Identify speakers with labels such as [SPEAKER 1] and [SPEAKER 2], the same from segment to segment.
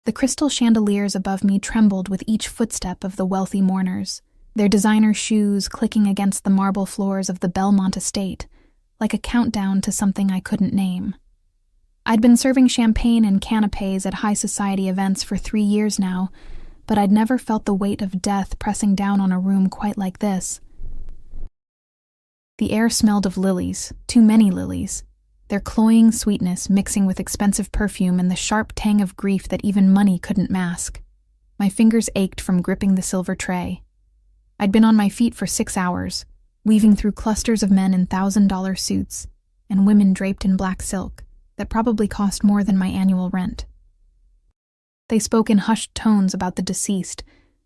[SPEAKER 1] The crystal chandeliers above me trembled with each footstep of the wealthy mourners, their designer shoes clicking against the marble floors of the Belmont estate, like a countdown to something I couldn't name. I'd been serving champagne and canapés at high society events for 3 years now, but I'd never felt the weight of death pressing down on a room quite like this. The air smelled of lilies, too many lilies, their cloying sweetness mixing with expensive perfume and the sharp tang of grief that even money couldn't mask. My fingers ached from gripping the silver tray. I'd been on my feet for 6 hours, weaving through clusters of men in $1,000 suits and women draped in black silk that probably cost more than my annual rent. They spoke in hushed tones about the deceased,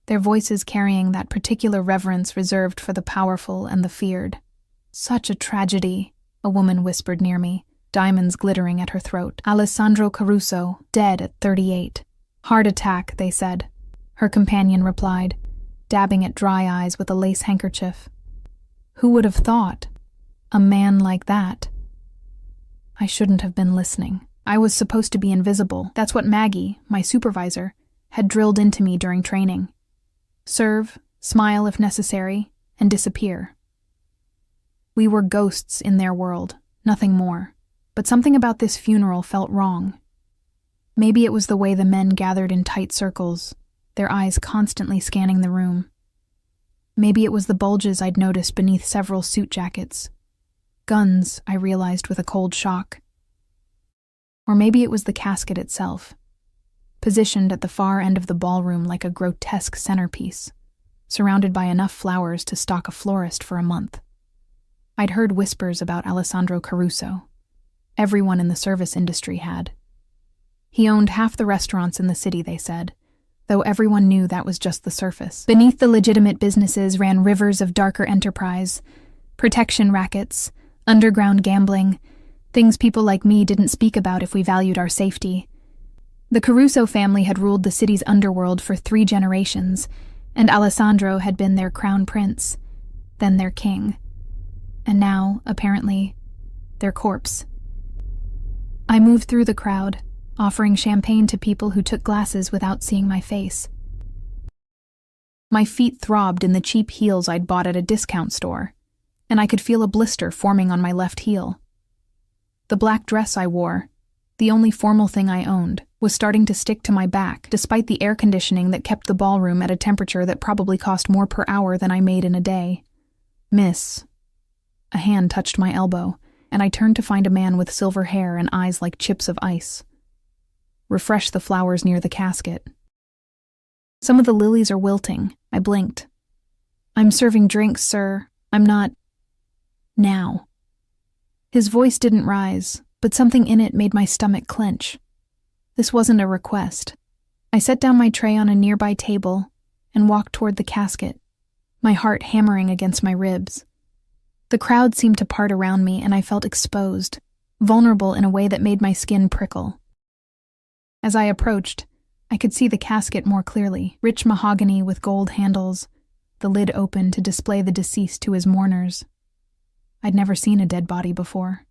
[SPEAKER 1] their voices carrying that particular reverence reserved for the powerful and the feared. "Such a tragedy," a woman whispered near me, diamonds glittering at her throat. "Alessandro Caruso, dead at 38. Heart attack," they said. Her companion replied, dabbing at dry eyes with a lace handkerchief. "Who would have thought? A man like that?" I shouldn't have been listening. I was supposed to be invisible. That's what Maggie, my supervisor, had drilled into me during training. Serve, smile if necessary, and disappear. We were ghosts in their world, nothing more. But something about this funeral felt wrong. Maybe it was the way the men gathered in tight circles, their eyes constantly scanning the room. Maybe it was the bulges I'd noticed beneath several suit jackets. Guns, I realized with a cold shock. Or maybe it was the casket itself, positioned at the far end of the ballroom like a grotesque centerpiece, surrounded by enough flowers to stock a florist for a month. I'd heard whispers about Alessandro Caruso. Everyone in the service industry had. He owned half the restaurants in the city, they said, though everyone knew that was just the surface. Beneath the legitimate businesses ran rivers of darker enterprise, protection rackets, underground gambling, things people like me didn't speak about if we valued our safety. The Caruso family had ruled the city's underworld for 3 generations, and Alessandro had been their crown prince, then their king, and now, apparently, their corpse. I moved through the crowd, offering champagne to people who took glasses without seeing my face. My feet throbbed in the cheap heels I'd bought at a discount store, and I could feel a blister forming on my left heel. The black dress I wore, the only formal thing I owned, was starting to stick to my back, despite the air conditioning that kept the ballroom at a temperature that probably cost more per hour than I made in a day. "Miss." A hand touched my elbow, and I turned to find a man with silver hair and eyes like chips of ice. "Refresh the flowers near the casket." "Some of the lilies are wilting," I blinked. "I'm serving drinks, sir. I'm not... now." His voice didn't rise, but something in it made my stomach clench. This wasn't a request. I set down my tray on a nearby table and walked toward the casket, my heart hammering against my ribs. The crowd seemed to part around me, and I felt exposed, vulnerable in a way that made my skin prickle. As I approached, I could see the casket more clearly, rich mahogany with gold handles, the lid open to display the deceased to his mourners. I'd never seen a dead body before.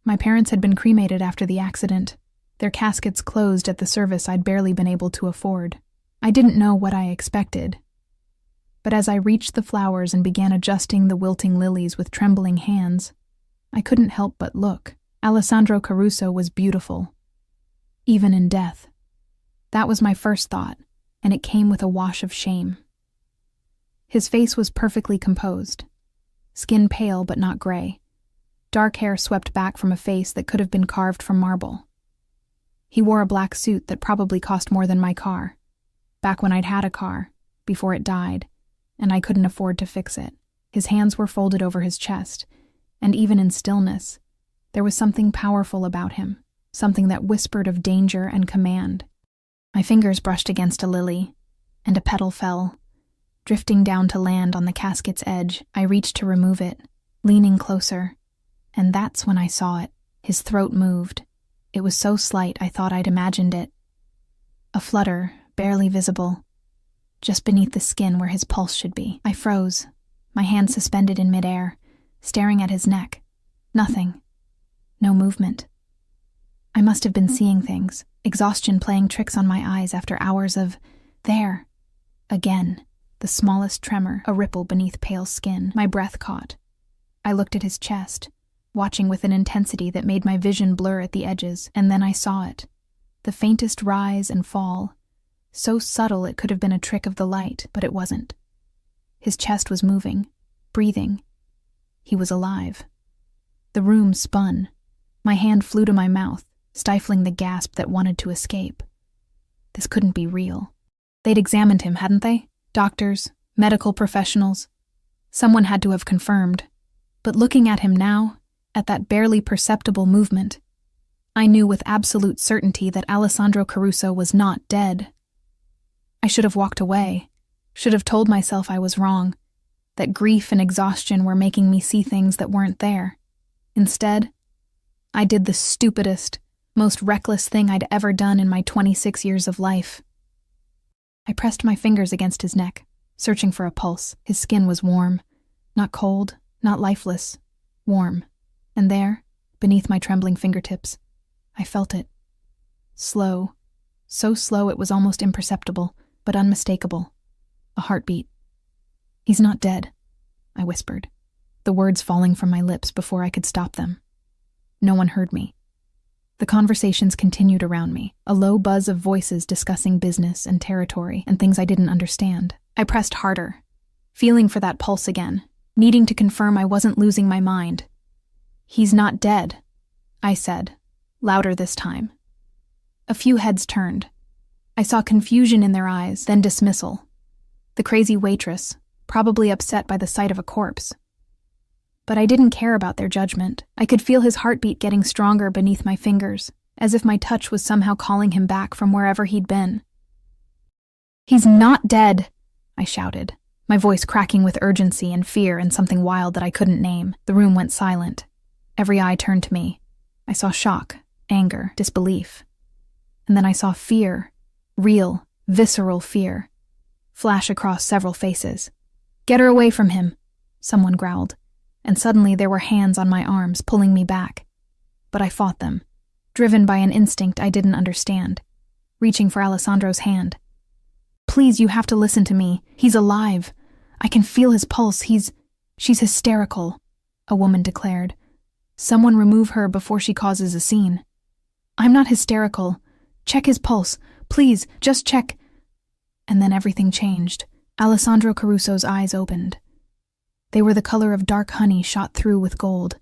[SPEAKER 1] My parents had been cremated after the accident, their caskets closed at the service I'd barely been able to afford. I didn't know what I expected. But as I reached the flowers and began adjusting the wilting lilies with trembling hands, I couldn't help but look. Alessandro Caruso was beautiful, even in death. That was my first thought, and it came with a wash of shame. His face was perfectly composed, skin pale but not gray, dark hair swept back from a face that could have been carved from marble. He wore a black suit that probably cost more than my car, back when I'd had a car, before it died, and I couldn't afford to fix it. His hands were folded over his chest, and even in stillness, there was something powerful about him, something that whispered of danger and command. My fingers brushed against a lily, and a petal fell. Drifting down to land on the casket's edge, I reached to remove it, leaning closer, and that's when I saw it. His throat moved. It was so slight I thought I'd imagined it. A flutter, barely visible, just beneath the skin where his pulse should be. I froze, my hand suspended in midair, staring at his neck. Nothing. No movement. I must have been seeing things, exhaustion playing tricks on my eyes after hours of there. Again, the smallest tremor, a ripple beneath pale skin. My breath caught. I looked at his chest, watching with an intensity that made my vision blur at the edges, and then I saw it. The faintest rise and fall, so subtle it could have been a trick of the light, but it wasn't. His chest was moving, breathing. He was alive. The room spun. My hand flew to my mouth, stifling the gasp that wanted to escape. This couldn't be real. They'd examined him, hadn't they? Doctors, medical professionals. Someone had to have confirmed. But looking at him now, at that barely perceptible movement, I knew with absolute certainty that Alessandro Caruso was not dead. I should have walked away, should have told myself I was wrong, that grief and exhaustion were making me see things that weren't there. Instead, I did the stupidest, most reckless thing I'd ever done in my 26 years of life. I pressed my fingers against his neck, searching for a pulse. His skin was warm, not cold, not lifeless, warm. And there, beneath my trembling fingertips, I felt it. Slow, so slow it was almost imperceptible, but unmistakable. A heartbeat. "He's not dead," I whispered, the words falling from my lips before I could stop them. No one heard me. The conversations continued around me, a low buzz of voices discussing business and territory and things I didn't understand. I pressed harder, feeling for that pulse again, needing to confirm I wasn't losing my mind. "He's not dead," I said, louder this time. A few heads turned. I saw confusion in their eyes, then dismissal. The crazy waitress, probably upset by the sight of a corpse. But I didn't care about their judgment. I could feel his heartbeat getting stronger beneath my fingers, as if my touch was somehow calling him back from wherever he'd been. "He's not dead," I shouted, my voice cracking with urgency and fear and something wild that I couldn't name. The room went silent. Every eye turned to me. I saw shock, anger, disbelief. And then I saw fear, real, visceral fear, flash across several faces. "Get her away from him," someone growled. And suddenly there were hands on my arms pulling me back. But I fought them, driven by an instinct I didn't understand, reaching for Alessandro's hand. "Please, you have to listen to me. He's alive. I can feel his pulse. She's hysterical," a woman declared. "Someone remove her before she causes a scene." "I'm not hysterical. Check his pulse. Please, just check." And then everything changed. Alessandro Caruso's eyes opened. They were the color of dark honey shot through with gold,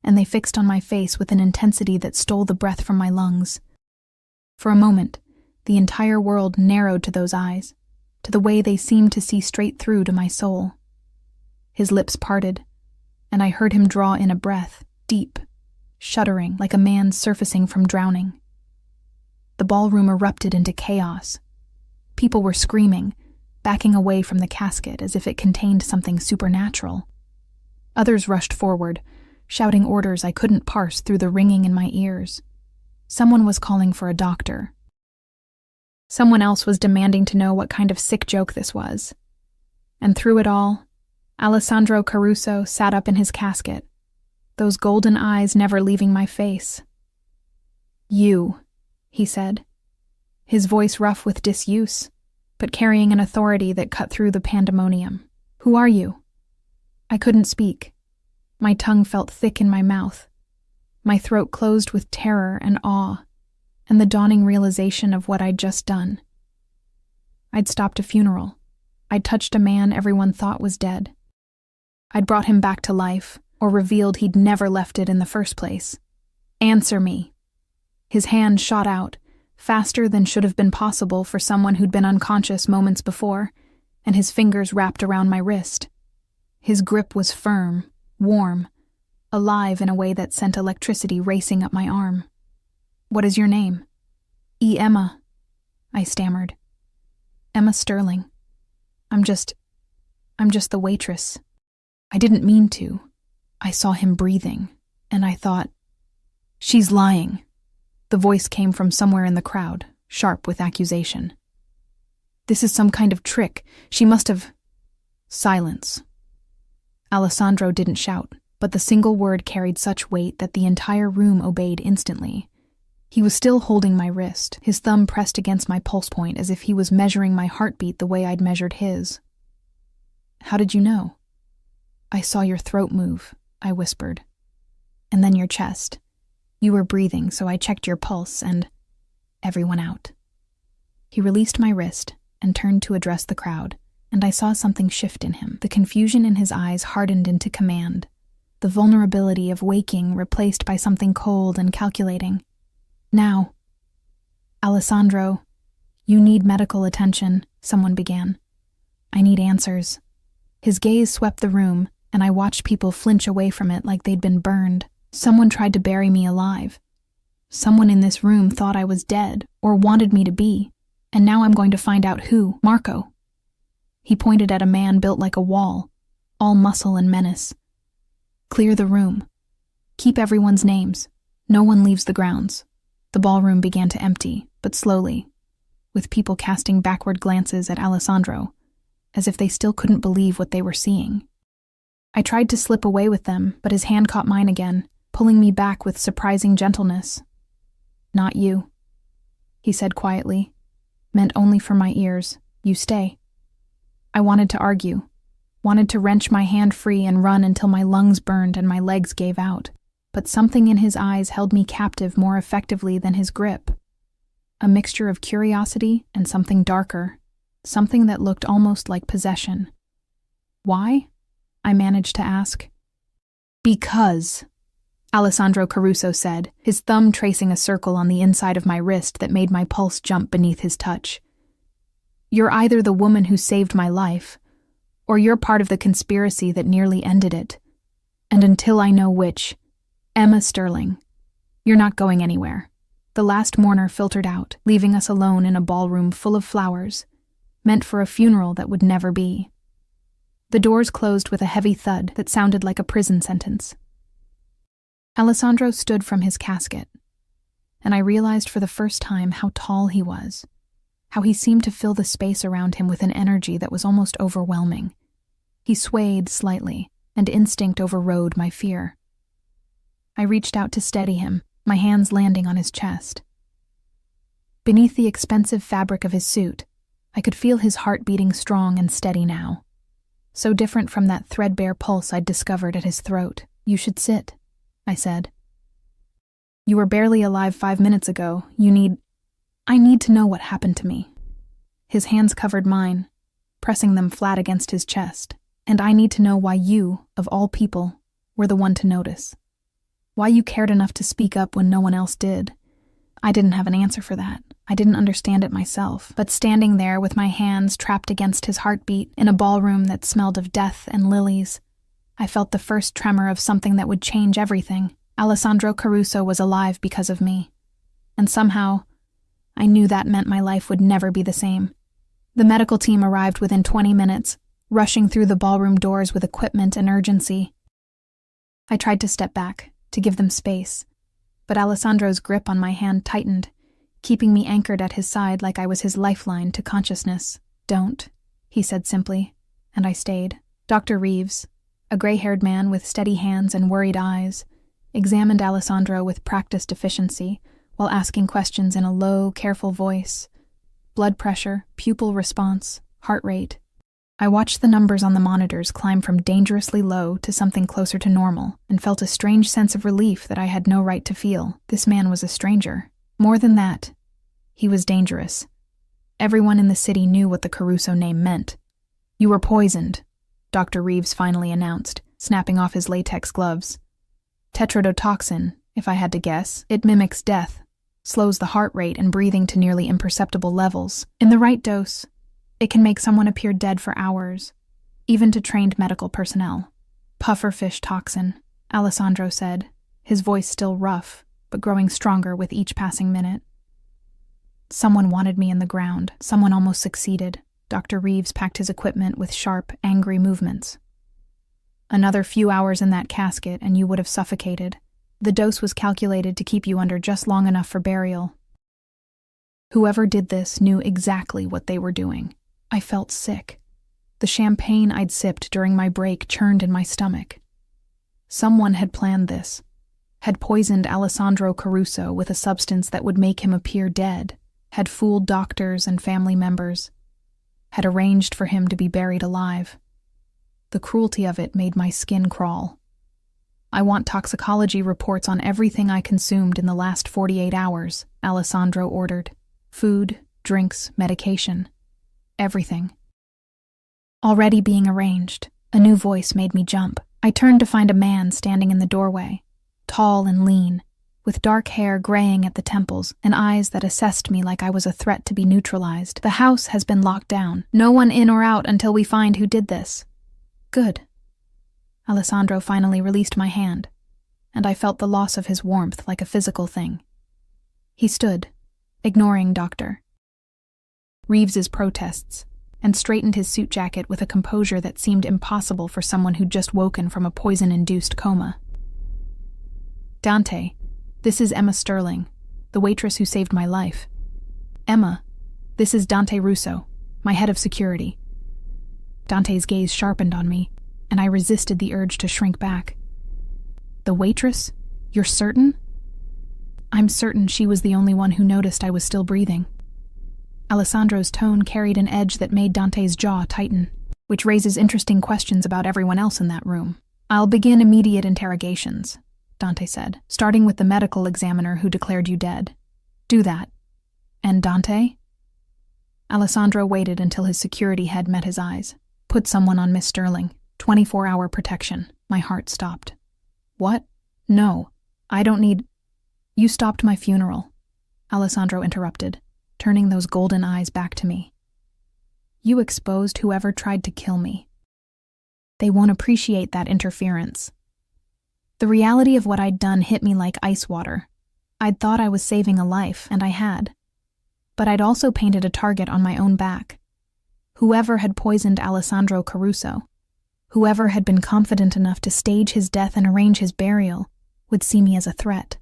[SPEAKER 1] and they fixed on my face with an intensity that stole the breath from my lungs. For a moment, the entire world narrowed to those eyes, to the way they seemed to see straight through to my soul. His lips parted, and I heard him draw in a breath, deep, shuddering like a man surfacing from drowning. The ballroom erupted into chaos. People were screaming, backing away from the casket as if it contained something supernatural. Others rushed forward, shouting orders I couldn't parse through the ringing in my ears. Someone was calling for a doctor. Someone else was demanding to know what kind of sick joke this was. And through it all, Alessandro Caruso sat up in his casket, those golden eyes never leaving my face. "You," he said, his voice rough with disuse, but carrying an authority that cut through the pandemonium. "Who are you?" I couldn't speak. My tongue felt thick in my mouth. My throat closed with terror and awe, and the dawning realization of what I'd just done. I'd stopped a funeral. I'd touched a man everyone thought was dead. I'd brought him back to life, or revealed he'd never left it in the first place. "Answer me." His hand shot out, faster than should have been possible for someone who'd been unconscious moments before, and his fingers wrapped around my wrist. His grip was firm, warm, alive in a way that sent electricity racing up my arm. "What is your name?" Emma," I stammered. "Emma Sterling. I'm just the waitress." I didn't mean to. I saw him breathing, and I thought, "She's lying." The voice came from somewhere in the crowd, sharp with accusation. "This is some kind of trick. She must have—" Silence. Alessandro didn't shout, but the single word carried such weight that the entire room obeyed instantly. He was still holding my wrist, his thumb pressed against my pulse point as if he was measuring my heartbeat the way I'd measured his. "How did you know?" "I saw your throat move," I whispered. "And then your chest. You were breathing, so I checked your pulse and everyone out." He released my wrist and turned to address the crowd, and I saw something shift in him. The confusion in his eyes hardened into command, the vulnerability of waking replaced by something cold and calculating. "Now, Alessandro, you need medical attention," someone began. "I need answers." His gaze swept the room, and I watched people flinch away from it like they'd been burned. Someone tried to bury me alive. Someone in this room thought I was dead, or wanted me to be, and now I'm going to find out who. "Marco." He pointed at a man built like a wall, all muscle and menace. "Clear the room. Keep everyone's names. No one leaves the grounds." The ballroom began to empty, but slowly, with people casting backward glances at Alessandro, as if they still couldn't believe what they were seeing. I tried to slip away with them, but his hand caught mine again, pulling me back with surprising gentleness. "Not you," he said quietly, meant only for my ears. "You stay." I wanted to argue, wanted to wrench my hand free and run until my lungs burned and my legs gave out, but something in his eyes held me captive more effectively than his grip. A mixture of curiosity and something darker, something that looked almost like possession. "Why?" I managed to ask. "Because," Alessandro Caruso said, his thumb tracing a circle on the inside of my wrist that made my pulse jump beneath his touch. "You're either the woman who saved my life, or you're part of the conspiracy that nearly ended it. And until I know which, Emma Sterling, you're not going anywhere." The last mourner filtered out, leaving us alone in a ballroom full of flowers, meant for a funeral that would never be. The doors closed with a heavy thud that sounded like a prison sentence. Alessandro stood from his casket, and I realized for the first time how tall he was, how he seemed to fill the space around him with an energy that was almost overwhelming. He swayed slightly, and instinct overrode my fear. I reached out to steady him, my hands landing on his chest. Beneath the expensive fabric of his suit, I could feel his heart beating strong and steady now. So different from that threadbare pulse I'd discovered at his throat. "You should sit," I said. "You were barely alive 5 minutes ago. I need to know what happened to me." His hands covered mine, pressing them flat against his chest. "And I need to know why you, of all people, were the one to notice. Why you cared enough to speak up when no one else did." I didn't have an answer for that. I didn't understand it myself, but standing there with my hands trapped against his heartbeat in a ballroom that smelled of death and lilies, I felt the first tremor of something that would change everything. Alessandro Caruso was alive because of me. And somehow, I knew that meant my life would never be the same. The medical team arrived within 20 minutes, rushing through the ballroom doors with equipment and urgency. I tried to step back, to give them space, but Alessandro's grip on my hand tightened, keeping me anchored at his side like I was his lifeline to consciousness. "Don't," he said simply, and I stayed. Dr. Reeves, a gray-haired man with steady hands and worried eyes, examined Alessandro with practiced efficiency while asking questions in a low, careful voice. Blood pressure, pupil response, heart rate. I watched the numbers on the monitors climb from dangerously low to something closer to normal and felt a strange sense of relief that I had no right to feel. This man was a stranger. More than that, he was dangerous. Everyone in the city knew what the Caruso name meant. "You were poisoned," Dr. Reeves finally announced, snapping off his latex gloves. "Tetrodotoxin, if I had to guess. It mimics death, slows the heart rate and breathing to nearly imperceptible levels. In the right dose, it can make someone appear dead for hours, even to trained medical personnel." "Pufferfish toxin," Alessandro said, his voice still rough, but growing stronger with each passing minute. "Someone wanted me in the ground. Someone almost succeeded." Dr. Reeves packed his equipment with sharp, angry movements. "Another few hours in that casket and you would have suffocated. The dose was calculated to keep you under just long enough for burial." Whoever did this knew exactly what they were doing. I felt sick. The champagne I'd sipped during my break churned in my stomach. Someone had planned this, had poisoned Alessandro Caruso with a substance that would make him appear dead, had fooled doctors and family members, had arranged for him to be buried alive. The cruelty of it made my skin crawl. "I want toxicology reports on everything I consumed in the last 48 hours, Alessandro ordered. Food, drinks, medication. Everything." Already being arranged, a new voice made me jump. I turned to find a man standing in the doorway, tall and lean, with dark hair graying at the temples and eyes that assessed me like I was a threat to be neutralized. "The house has been locked down. No one in or out until we find who did this." "Good." Alessandro finally released my hand, and I felt the loss of his warmth like a physical thing. He stood, ignoring Dr. Reeves's protests, and straightened his suit jacket with a composure that seemed impossible for someone who'd just woken from a poison-induced coma. "Dante, this is Emma Sterling, the waitress who saved my life. Emma, this is Dante Russo, my head of security." Dante's gaze sharpened on me, and I resisted the urge to shrink back. "The waitress? You're certain?" "I'm certain she was the only one who noticed I was still breathing." Alessandro's tone carried an edge that made Dante's jaw tighten, which raises interesting questions about everyone else in that room. "I'll begin immediate interrogations," Dante said, "starting with the medical examiner who declared you dead." "Do that." "And Dante?" Alessandro waited until his security head met his eyes. "Put someone on Miss Sterling. 24-hour protection." My heart stopped. "What? No. I don't need—" "You stopped my funeral," Alessandro interrupted, turning those golden eyes back to me. "You exposed whoever tried to kill me. They won't appreciate that interference." The reality of what I'd done hit me like ice water. I'd thought I was saving a life, and I had. But I'd also painted a target on my own back. Whoever had poisoned Alessandro Caruso, whoever had been confident enough to stage his death and arrange his burial, would see me as a threat.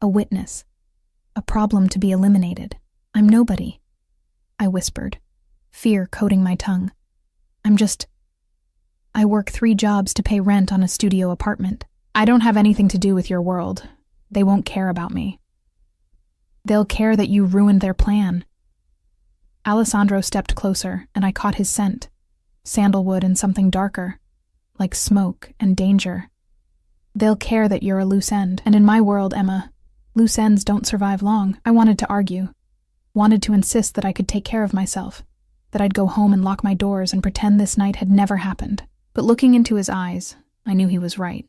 [SPEAKER 1] A witness. A problem to be eliminated. "I'm nobody," I whispered, fear coating my tongue. I work 3 jobs to pay rent on a studio apartment. I don't have anything to do with your world. They won't care about me. They'll care that you ruined their plan." Alessandro stepped closer, and I caught his scent. Sandalwood and something darker, like smoke and danger. "They'll care that you're a loose end, and in my world, Emma, loose ends don't survive long." I wanted to argue, wanted to insist that I could take care of myself, that I'd go home and lock my doors and pretend this night had never happened. But looking into his eyes, I knew he was right.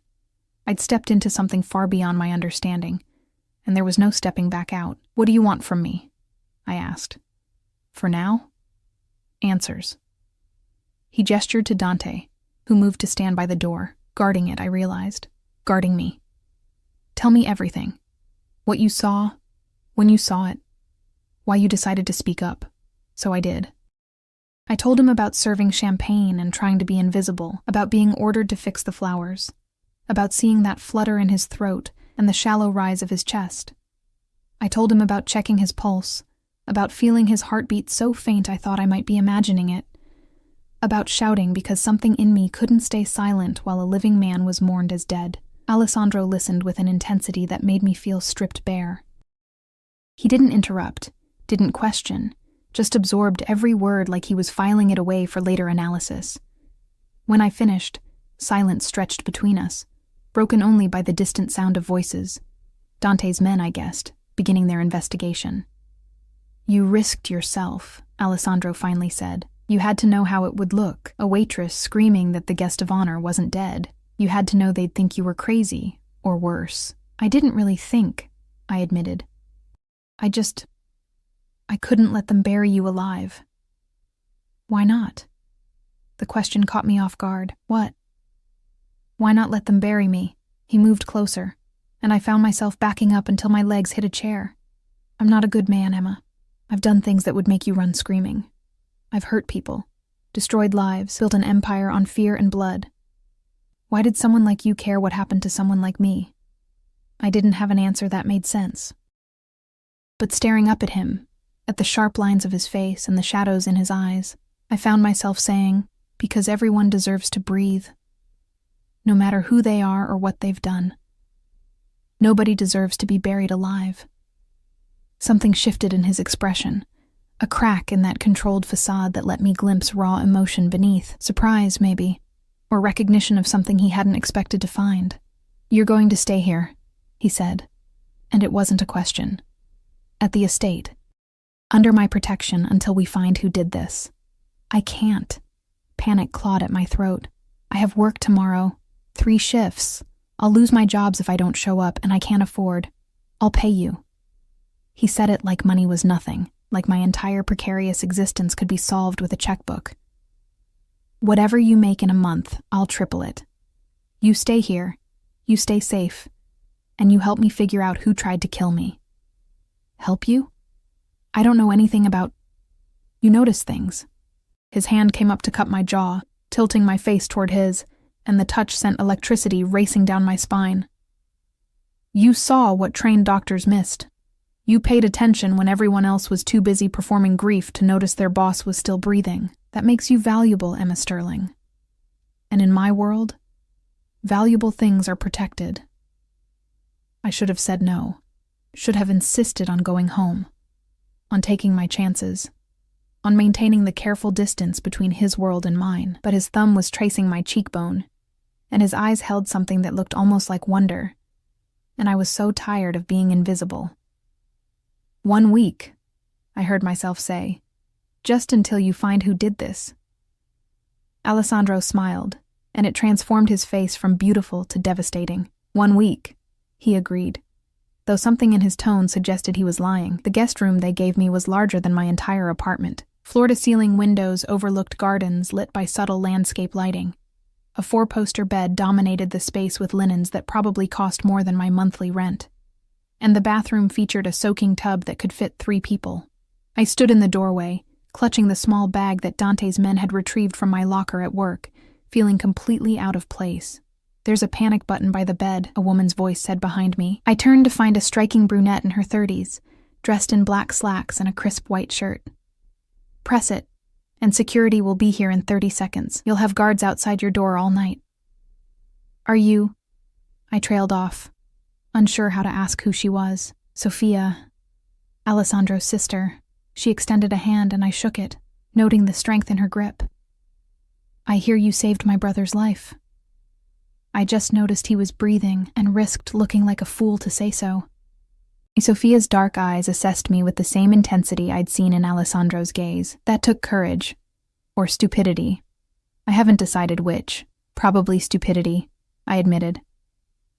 [SPEAKER 1] I'd stepped into something far beyond my understanding, and there was no stepping back out. "What do you want from me?" I asked. "For now?" "Answers." He gestured to Dante, who moved to stand by the door, guarding it, I realized. Guarding me. "Tell me everything. What you saw, when you saw it, why you decided to speak up." So I did. I told him about serving champagne and trying to be invisible, about being ordered to fix the flowers, about seeing that flutter in his throat and the shallow rise of his chest. I told him about checking his pulse, about feeling his heartbeat so faint I thought I might be imagining it, about shouting because something in me couldn't stay silent while a living man was mourned as dead. Alessandro listened with an intensity that made me feel stripped bare. He didn't interrupt, didn't question, just absorbed every word like he was filing it away for later analysis. When I finished, silence stretched between us, broken only by the distant sound of voices. Dante's men, I guessed, beginning their investigation. "You risked yourself," Alessandro finally said. "You had to know how it would look, a waitress screaming that the guest of honor wasn't dead. You had to know they'd think you were crazy, or worse." "I didn't really think," I admitted. I couldn't let them bury you alive." "Why not?" The question caught me off guard. "What?" "Why not let them bury me?" He moved closer, and I found myself backing up until my legs hit a chair. "I'm not a good man, Emma. I've done things that would make you run screaming. I've hurt people, destroyed lives, built an empire on fear and blood. Why did someone like you care what happened to someone like me?" I didn't have an answer that made sense. But staring up at him, at the sharp lines of his face and the shadows in his eyes, I found myself saying, "Because everyone deserves to breathe, no matter who they are or what they've done." Nobody deserves to be buried alive. Something shifted in his expression, a crack in that controlled facade that let me glimpse raw emotion beneath, surprise maybe, or recognition of something he hadn't expected to find. "You're going to stay here," he said, and it wasn't a question. "At the estate. Under my protection until we find who did this." "I can't." Panic clawed at my throat. "I have work tomorrow. 3 shifts. I'll lose my jobs if I don't show up, and I can't afford. I'll pay you." He said it like money was nothing, like my entire precarious existence could be solved with a checkbook. "Whatever you make in a month, I'll triple it. You stay here, you stay safe, and you help me figure out who tried to kill me." "Help you? I don't know anything about—" "You notice things." His hand came up to cup my jaw, tilting my face toward his, and the touch sent electricity racing down my spine. "You saw what trained doctors missed. You paid attention when everyone else was too busy performing grief to notice their boss was still breathing. That makes you valuable, Emma Sterling. And in my world, valuable things are protected." I should have said no, should have insisted on going home, on taking my chances, on maintaining the careful distance between his world and mine, but his thumb was tracing my cheekbone, and his eyes held something that looked almost like wonder, and I was so tired of being invisible. "1 week," I heard myself say, "just until you find who did this." Alessandro smiled, and it transformed his face from beautiful to devastating. 1 week, he agreed, though something in his tone suggested he was lying. The guest room they gave me was larger than my entire apartment. Floor-to-ceiling windows overlooked gardens lit by subtle landscape lighting. A 4-poster bed dominated the space with linens that probably cost more than my monthly rent. And the bathroom featured a soaking tub that could fit 3 people. I stood in the doorway, clutching the small bag that Dante's men had retrieved from my locker at work, feeling completely out of place. "There's a panic button by the bed," a woman's voice said behind me. I turned to find a striking brunette in her 30s, dressed in black slacks and a crisp white shirt. "Press it, and security will be here in 30 seconds. You'll have guards outside your door all night." "Are you—" I trailed off, unsure how to ask who she was. "Sophia, Alessandro's sister." She extended a hand and I shook it, noting the strength in her grip. "I hear you saved my brother's life." I just noticed he was breathing and risked looking like a fool to say so. Sophia's dark eyes assessed me with the same intensity I'd seen in Alessandro's gaze. That took courage. Or stupidity. I haven't decided which. Probably stupidity, I admitted.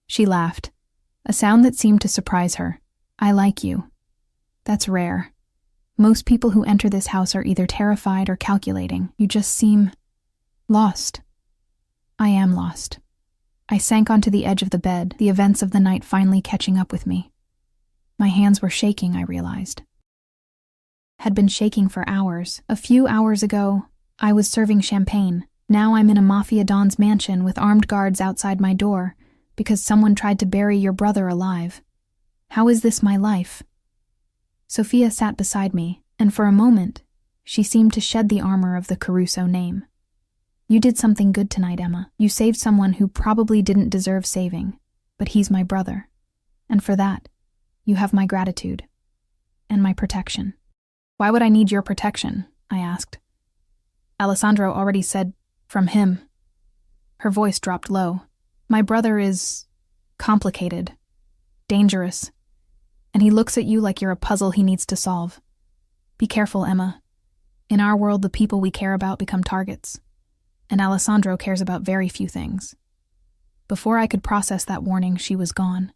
[SPEAKER 1] She laughed, a sound that seemed to surprise her. "I like you. That's rare. Most people who enter this house are either terrified or calculating. You just seem lost." "I am lost." I sank onto the edge of the bed, the events of the night finally catching up with me. My hands were shaking, I realized. Had been shaking for hours. A few hours ago, I was serving champagne. Now I'm in a mafia don's mansion with armed guards outside my door because someone tried to bury your brother alive. How is this my life? Sophia sat beside me, and for a moment, she seemed to shed the armor of the Caruso name. "You did something good tonight, Emma. You saved someone who probably didn't deserve saving, but he's my brother. And for that, you have my gratitude. And my protection." "Why would I need your protection?" I asked. Alessandro already said, "From him." Her voice dropped low. "My brother is complicated, dangerous, and he looks at you like you're a puzzle he needs to solve. Be careful, Emma. In our world, the people we care about become targets, and Alessandro cares about very few things." Before I could process that warning, she was gone,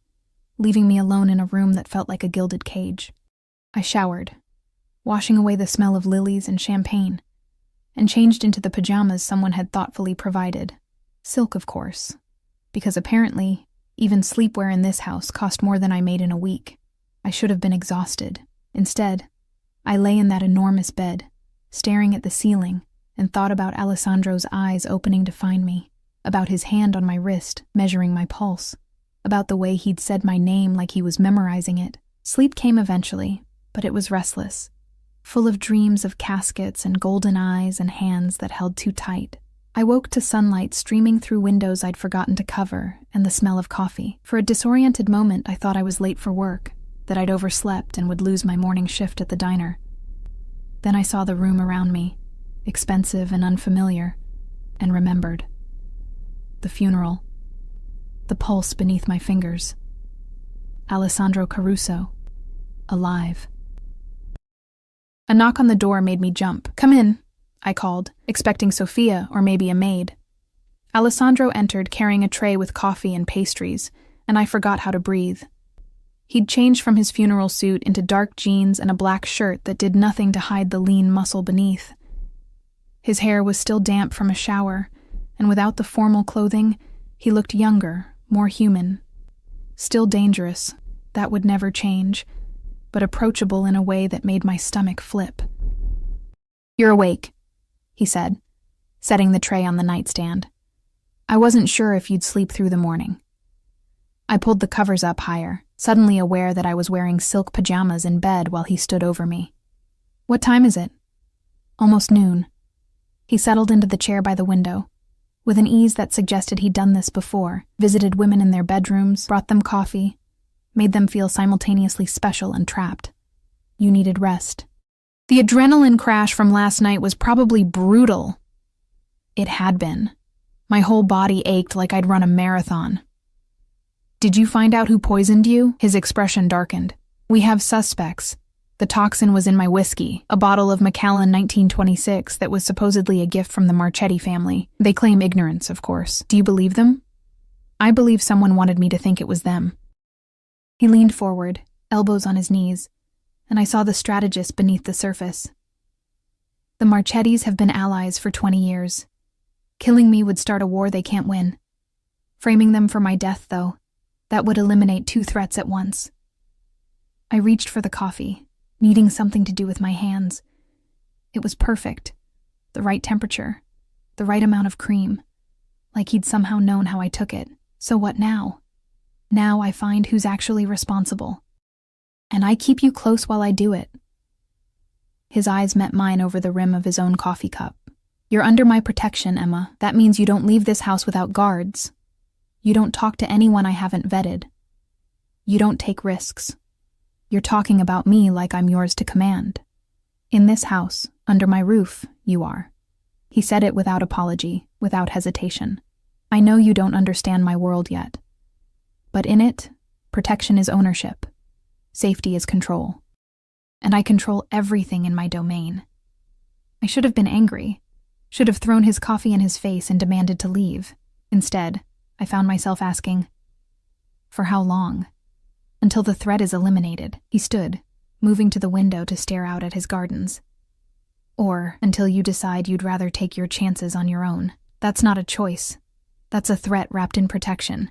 [SPEAKER 1] leaving me alone in a room that felt like a gilded cage. I showered, washing away the smell of lilies and champagne, and changed into the pajamas someone had thoughtfully provided. Silk, of course, because apparently, even sleepwear in this house cost more than I made in a week. I should have been exhausted. Instead, I lay in that enormous bed, staring at the ceiling, and thought about Alessandro's eyes opening to find me, about his hand on my wrist, measuring my pulse, about the way he'd said my name like he was memorizing it. Sleep came eventually, but it was restless, full of dreams of caskets and golden eyes and hands that held too tight. I woke to sunlight streaming through windows I'd forgotten to cover and the smell of coffee. For a disoriented moment, I thought I was late for work, that I'd overslept and would lose my morning shift at the diner. Then I saw the room around me, expensive and unfamiliar, and remembered. The funeral. The pulse beneath my fingers. Alessandro Caruso. Alive. A knock on the door made me jump. "Come in," I called, expecting Sophia or maybe a maid. Alessandro entered carrying a tray with coffee and pastries, and I forgot how to breathe. He'd changed from his funeral suit into dark jeans and a black shirt that did nothing to hide the lean muscle beneath. His hair was still damp from a shower, and without the formal clothing, he looked younger, more human. Still dangerous, that would never change, but approachable in a way that made my stomach flip. "You're awake," he said, setting the tray on the nightstand. "I wasn't sure if you'd sleep through the morning." I pulled the covers up higher, suddenly aware that I was wearing silk pajamas in bed while he stood over me. "What time is it?" "Almost noon." He settled into the chair by the window, with an ease that suggested he'd done this before, visited women in their bedrooms, brought them coffee, made them feel simultaneously special and trapped. "You needed rest." The adrenaline crash from last night was probably brutal. It had been. My whole body ached like I'd run a marathon. "Did you find out who poisoned you?" His expression darkened. "We have suspects. The toxin was in my whiskey, a bottle of Macallan 1926 that was supposedly a gift from the Marchetti family. They claim ignorance, of course. Do you believe them?" "I believe someone wanted me to think it was them." He leaned forward, elbows on his knees, and I saw the strategist beneath the surface. "The Marchettis have been allies for 20 years. Killing me would start a war they can't win. Framing them for my death, though, that would eliminate 2 threats at once." I reached for the coffee, needing something to do with my hands. It was perfect. The right temperature, the right amount of cream, like he'd somehow known how I took it. So what now? Now I find who's actually responsible. And I keep you close while I do it. His eyes met mine over the rim of his own coffee cup. "You're under my protection, Emma. That means you don't leave this house without guards. You don't talk to anyone I haven't vetted. You don't take risks. You're talking about me like I'm yours to command. In this house, under my roof, you are." He said it without apology, without hesitation. "I know you don't understand my world yet. But in it, protection is ownership. Safety is control. And I control everything in my domain." I should have been angry, should have thrown his coffee in his face and demanded to leave. Instead, I found myself asking, "For how long?" "Until the threat is eliminated." He stood, moving to the window to stare out at his gardens. "Or until you decide you'd rather take your chances on your own. That's not a choice. That's a threat wrapped in protection."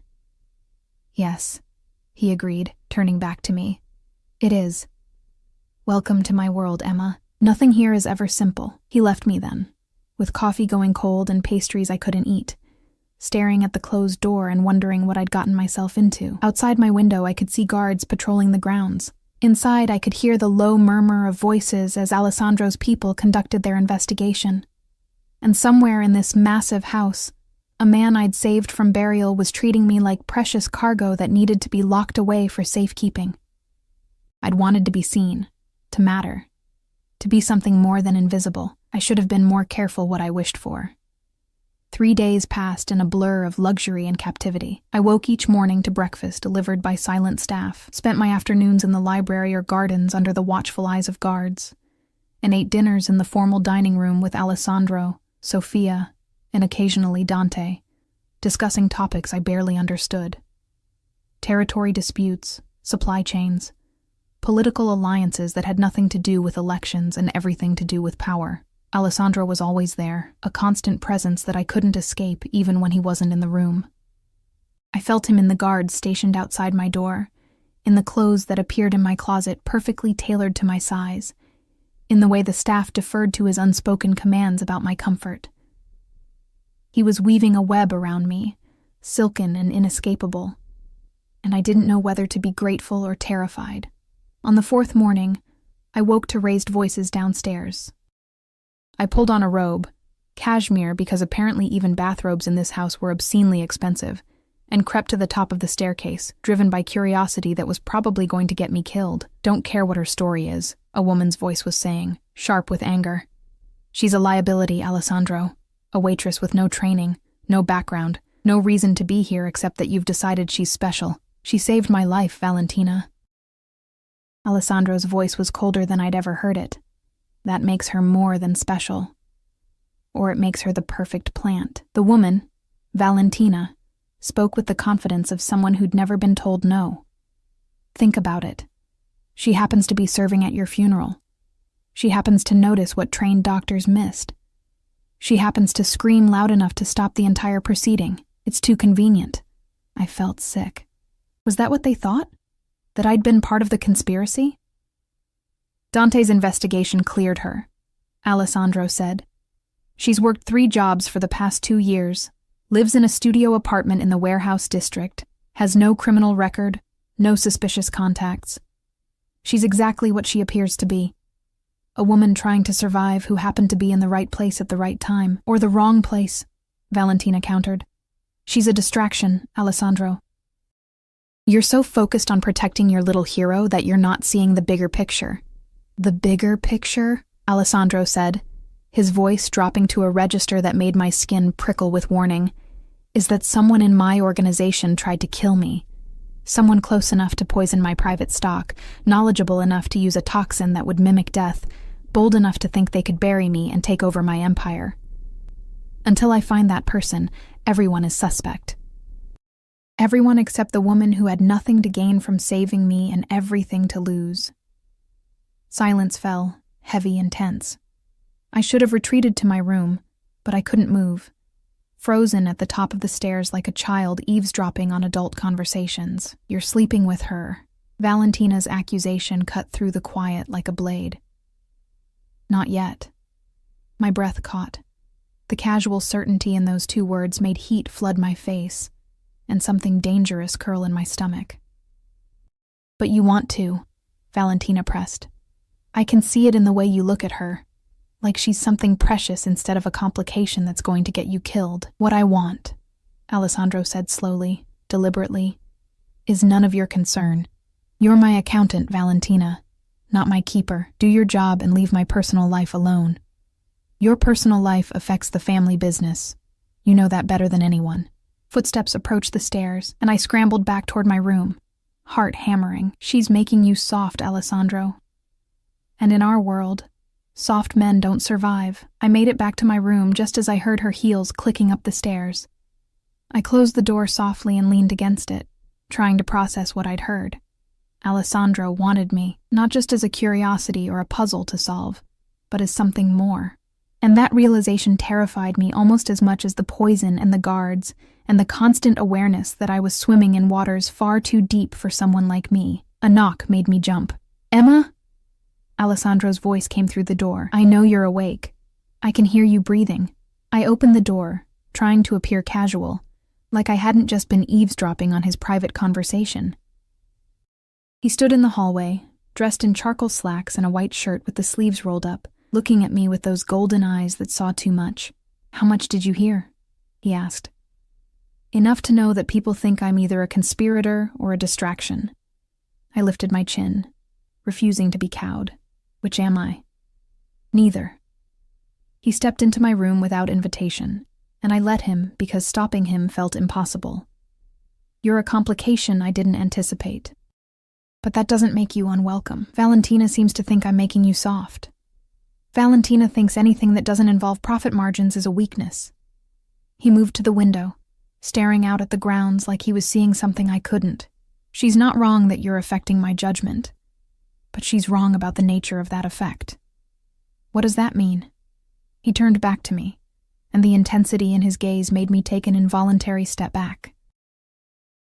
[SPEAKER 1] "Yes," he agreed, turning back to me. "It is. Welcome to my world, Emma. Nothing here is ever simple." He left me then, with coffee going cold and pastries I couldn't eat, staring at the closed door and wondering what I'd gotten myself into. Outside my window, I could see guards patrolling the grounds. Inside, I could hear the low murmur of voices as Alessandro's people conducted their investigation. And somewhere in this massive house, a man I'd saved from burial was treating me like precious cargo that needed to be locked away for safekeeping. I'd wanted to be seen, to matter, to be something more than invisible. I should have been more careful what I wished for. 3 days passed in a blur of luxury and captivity. I woke each morning to breakfast delivered by silent staff, spent my afternoons in the library or gardens under the watchful eyes of guards, and ate dinners in the formal dining room with Alessandro, Sophia, and occasionally Dante, discussing topics I barely understood. Territory disputes, supply chains, political alliances that had nothing to do with elections and everything to do with power. Alessandro was always there, a constant presence that I couldn't escape even when he wasn't in the room. I felt him in the guards stationed outside my door, in the clothes that appeared in my closet perfectly tailored to my size, in the way the staff deferred to his unspoken commands about my comfort. He was weaving a web around me, silken and inescapable, and I didn't know whether to be grateful or terrified. On the 4th morning, I woke to raised voices downstairs. I pulled on a robe, cashmere because apparently even bathrobes in this house were obscenely expensive, and crept to the top of the staircase, driven by curiosity that was probably going to get me killed. "Don't care what her story is," a woman's voice was saying, sharp with anger. "She's a liability, Alessandro. A waitress with no training, no background, no reason to be here except that you've decided she's special. She saved my life, Valentina." Alessandro's voice was colder than I'd ever heard it. That makes her more than special. Or it makes her the perfect plant. The woman, Valentina, spoke with the confidence of someone who'd never been told no. Think about it. She happens to be serving at your funeral. She happens to notice what trained doctors missed. She happens to scream loud enough to stop the entire proceeding. It's too convenient. I felt sick. Was that what they thought? That I'd been part of the conspiracy? "Dante's investigation cleared her," Alessandro said. "She's worked 3 jobs for the past 2 years, lives in a studio apartment in the warehouse district, has no criminal record, no suspicious contacts. She's exactly what she appears to be. A woman trying to survive who happened to be in the right place at the right time, or the wrong place," Valentina countered. "She's a distraction, Alessandro. You're so focused on protecting your little hero that you're not seeing the bigger picture." "The bigger picture?" Alessandro said, his voice dropping to a register that made my skin prickle with warning, "is that someone in my organization tried to kill me. Someone close enough to poison my private stock, knowledgeable enough to use a toxin that would mimic death, bold enough to think they could bury me and take over my empire. Until I find that person, everyone is suspect. Everyone except the woman who had nothing to gain from saving me and everything to lose." Silence fell, heavy and tense. I should have retreated to my room, but I couldn't move, frozen at the top of the stairs like a child eavesdropping on adult conversations. "You're sleeping with her." Valentina's accusation cut through the quiet like a blade. Not yet. My breath caught. The casual certainty in those 2 words made heat flood my face, and something dangerous curl in my stomach. "But you want to," Valentina pressed. "I can see it in the way you look at her, like she's something precious instead of a complication that's going to get you killed." "What I want," Alessandro said slowly, deliberately, "is none of your concern. You're my accountant, Valentina, not my keeper. Do your job and leave my personal life alone. Your personal life affects the family business. You know that better than anyone." Footsteps approached the stairs, and I scrambled back toward my room, heart hammering. "She's making you soft, Alessandro. And in our world, soft men don't survive." I made it back to my room just as I heard her heels clicking up the stairs. I closed the door softly and leaned against it, trying to process what I'd heard. Alessandro wanted me, not just as a curiosity or a puzzle to solve, but as something more. And that realization terrified me almost as much as the poison and the guards, and the constant awareness that I was swimming in waters far too deep for someone like me. A knock made me jump. "Emma?" Alessandro's voice came through the door. "I know you're awake. I can hear you breathing." I opened the door, trying to appear casual, like I hadn't just been eavesdropping on his private conversation. He stood in the hallway, dressed in charcoal slacks and a white shirt with the sleeves rolled up, looking at me with those golden eyes that saw too much. "How much did you hear?" he asked. "Enough to know that people think I'm either a conspirator or a distraction." I lifted my chin, refusing to be cowed. Which am I? Neither. He stepped into my room without invitation, and I let him because stopping him felt impossible. "You're a complication I didn't anticipate. But that doesn't make you unwelcome. Valentina seems to think I'm making you soft. Valentina thinks anything that doesn't involve profit margins is a weakness." He moved to the window, staring out at the grounds like he was seeing something I couldn't. "She's not wrong that you're affecting my judgment, but she's wrong about the nature of that effect." "What does that mean?" He turned back to me, and the intensity in his gaze made me take an involuntary step back.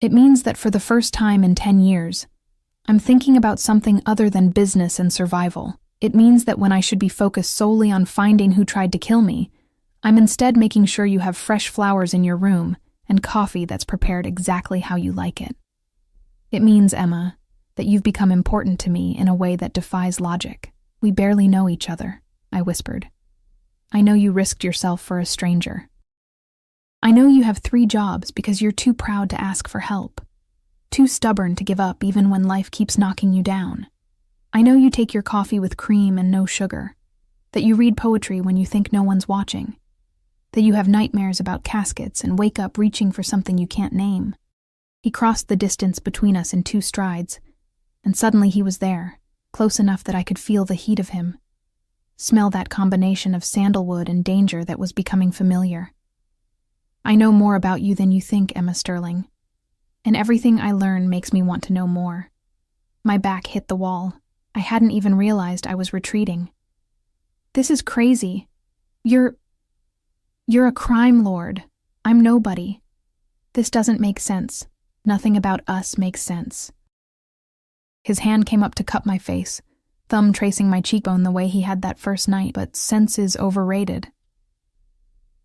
[SPEAKER 1] "It means that for the first time in 10 years, I'm thinking about something other than business and survival. It means that when I should be focused solely on finding who tried to kill me, I'm instead making sure you have fresh flowers in your room and coffee that's prepared exactly how you like it. It means, Emma, that you've become important to me in a way that defies logic. We barely know each other," I whispered. I know you risked yourself for a stranger. I know you have 3 jobs because you're too proud to ask for help, too stubborn to give up even when life keeps knocking you down. I know you take your coffee with cream and no sugar, that you read poetry when you think no one's watching, that you have nightmares about caskets and wake up reaching for something you can't name. He crossed the distance between us in 2 strides, and suddenly he was there, close enough that I could feel the heat of him, smell that combination of sandalwood and danger that was becoming familiar. I know more about you than you think, Emma Sterling, and everything I learn makes me want to know more. My back hit the wall. I hadn't even realized I was retreating. This is crazy. You're a crime lord. I'm nobody. This doesn't make sense. Nothing about us makes sense. His hand came up to cup my face, thumb tracing my cheekbone the way he had that first night, but sense is overrated.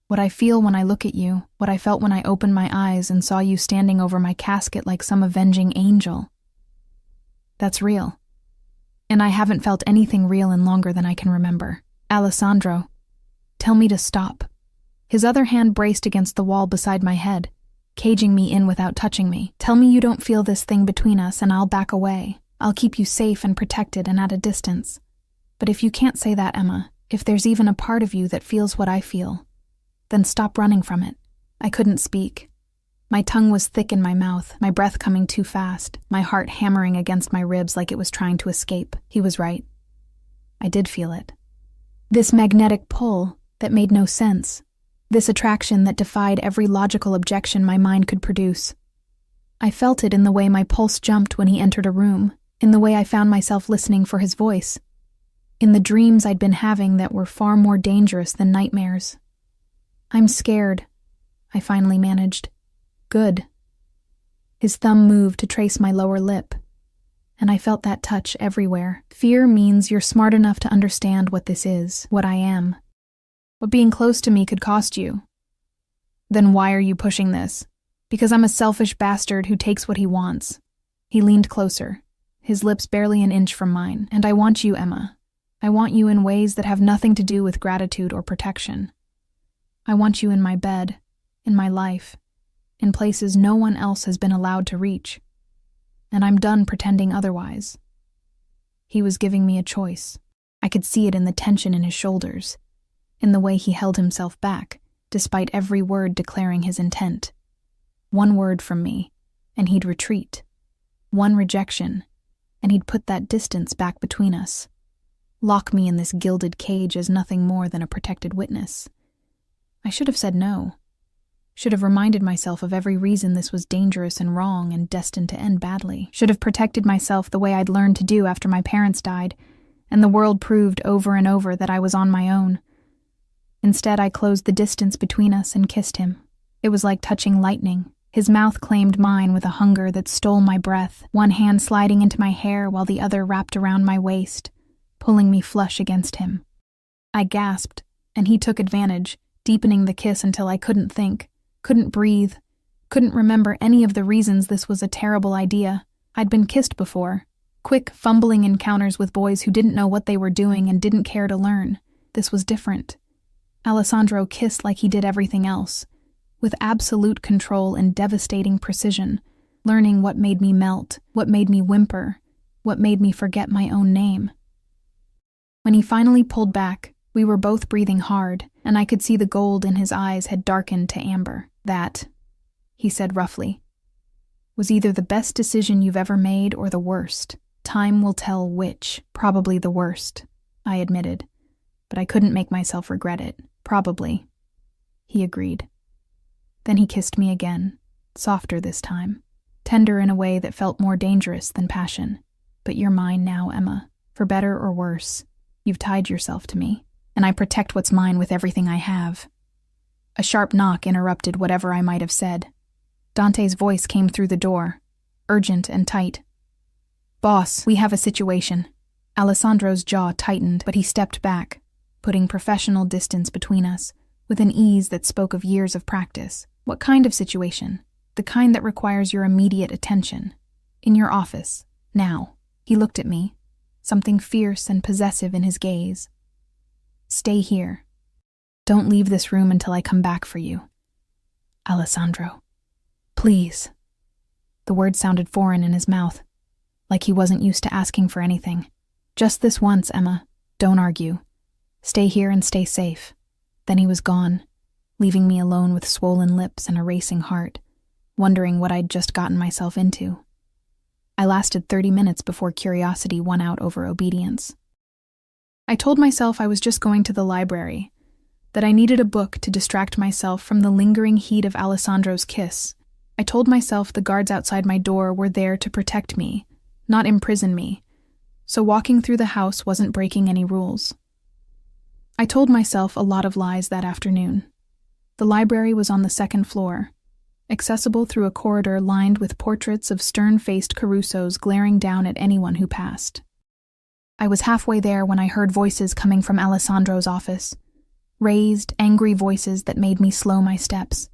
[SPEAKER 1] What I feel when I look at you, what I felt when I opened my eyes and saw you standing over my casket like some avenging angel. That's real. And I haven't felt anything real in longer than I can remember. Alessandro, tell me to stop. His other hand braced against the wall beside my head, caging me in without touching me. Tell me you don't feel this thing between us and I'll back away. I'll keep you safe and protected and at a distance. But if you can't say that, Emma, if there's even a part of you that feels what I feel, then stop running from it. I couldn't speak. My tongue was thick in my mouth, my breath coming too fast, my heart hammering against my ribs like it was trying to escape. He was right. I did feel it. This magnetic pull that made no sense. This attraction that defied every logical objection my mind could produce. I felt it in the way my pulse jumped when he entered a room, in the way I found myself listening for his voice, in the dreams I'd been having that were far more dangerous than nightmares. I'm scared, I finally managed. Good. His thumb moved to trace my lower lip, and I felt that touch everywhere. Fear means you're smart enough to understand what this is, what I am. What being close to me could cost you. Then why are you pushing this? Because I'm a selfish bastard who takes what he wants. He leaned closer, his lips barely an inch from mine. And I want you, Emma. I want you in ways that have nothing to do with gratitude or protection. I want you in my bed, in my life, in places no one else has been allowed to reach. And I'm done pretending otherwise. He was giving me a choice. I could see it in the tension in his shoulders, in the way he held himself back, despite every word declaring his intent. One word from me, and he'd retreat. One rejection, and he'd put that distance back between us. Lock me in this gilded cage as nothing more than a protected witness. I should have said no. Should have reminded myself of every reason this was dangerous and wrong and destined to end badly. Should have protected myself the way I'd learned to do after my parents died, and the world proved over and over that I was on my own. Instead, I closed the distance between us and kissed him. It was like touching lightning. His mouth claimed mine with a hunger that stole my breath, one hand sliding into my hair while the other wrapped around my waist, pulling me flush against him. I gasped, and he took advantage, deepening the kiss until I couldn't think, couldn't breathe, couldn't remember any of the reasons this was a terrible idea. I'd been kissed before. Quick, fumbling encounters with boys who didn't know what they were doing and didn't care to learn. This was different. Alessandro kissed like he did everything else, with absolute control and devastating precision, learning what made me melt, what made me whimper, what made me forget my own name. When he finally pulled back, we were both breathing hard, and I could see the gold in his eyes had darkened to amber. That, he said roughly, was either the best decision you've ever made or the worst. Time will tell which. Probably the worst, I admitted, but I couldn't make myself regret it. Probably. He agreed. Then he kissed me again, softer this time, tender in a way that felt more dangerous than passion. But you're mine now, Emma, for better or worse. You've tied yourself to me, and I protect what's mine with everything I have. A sharp knock interrupted whatever I might have said. Dante's voice came through the door, urgent and tight. "Boss, we have a situation." Alessandro's jaw tightened, but he stepped back, putting professional distance between us, with an ease that spoke of years of practice. "What kind of situation?" "The kind that requires your immediate attention. In your office. Now." He looked at me, something fierce and possessive in his gaze. "Stay here." Don't leave this room until I come back for you. Alessandro. Please. The word sounded foreign in his mouth, like he wasn't used to asking for anything. Just this once, Emma. Don't argue. Stay here and stay safe. Then he was gone, leaving me alone with swollen lips and a racing heart, wondering what I'd just gotten myself into. I lasted 30 minutes before curiosity won out over obedience. I told myself I was just going to the library, that I needed a book to distract myself from the lingering heat of Alessandro's kiss. I told myself the guards outside my door were there to protect me, not imprison me, so walking through the house wasn't breaking any rules. I told myself a lot of lies that afternoon. The library was on the second floor, accessible through a corridor lined with portraits of stern-faced Carusos glaring down at anyone who passed. I was halfway there when I heard voices coming from Alessandro's office. Raised, angry voices that made me slow my steps.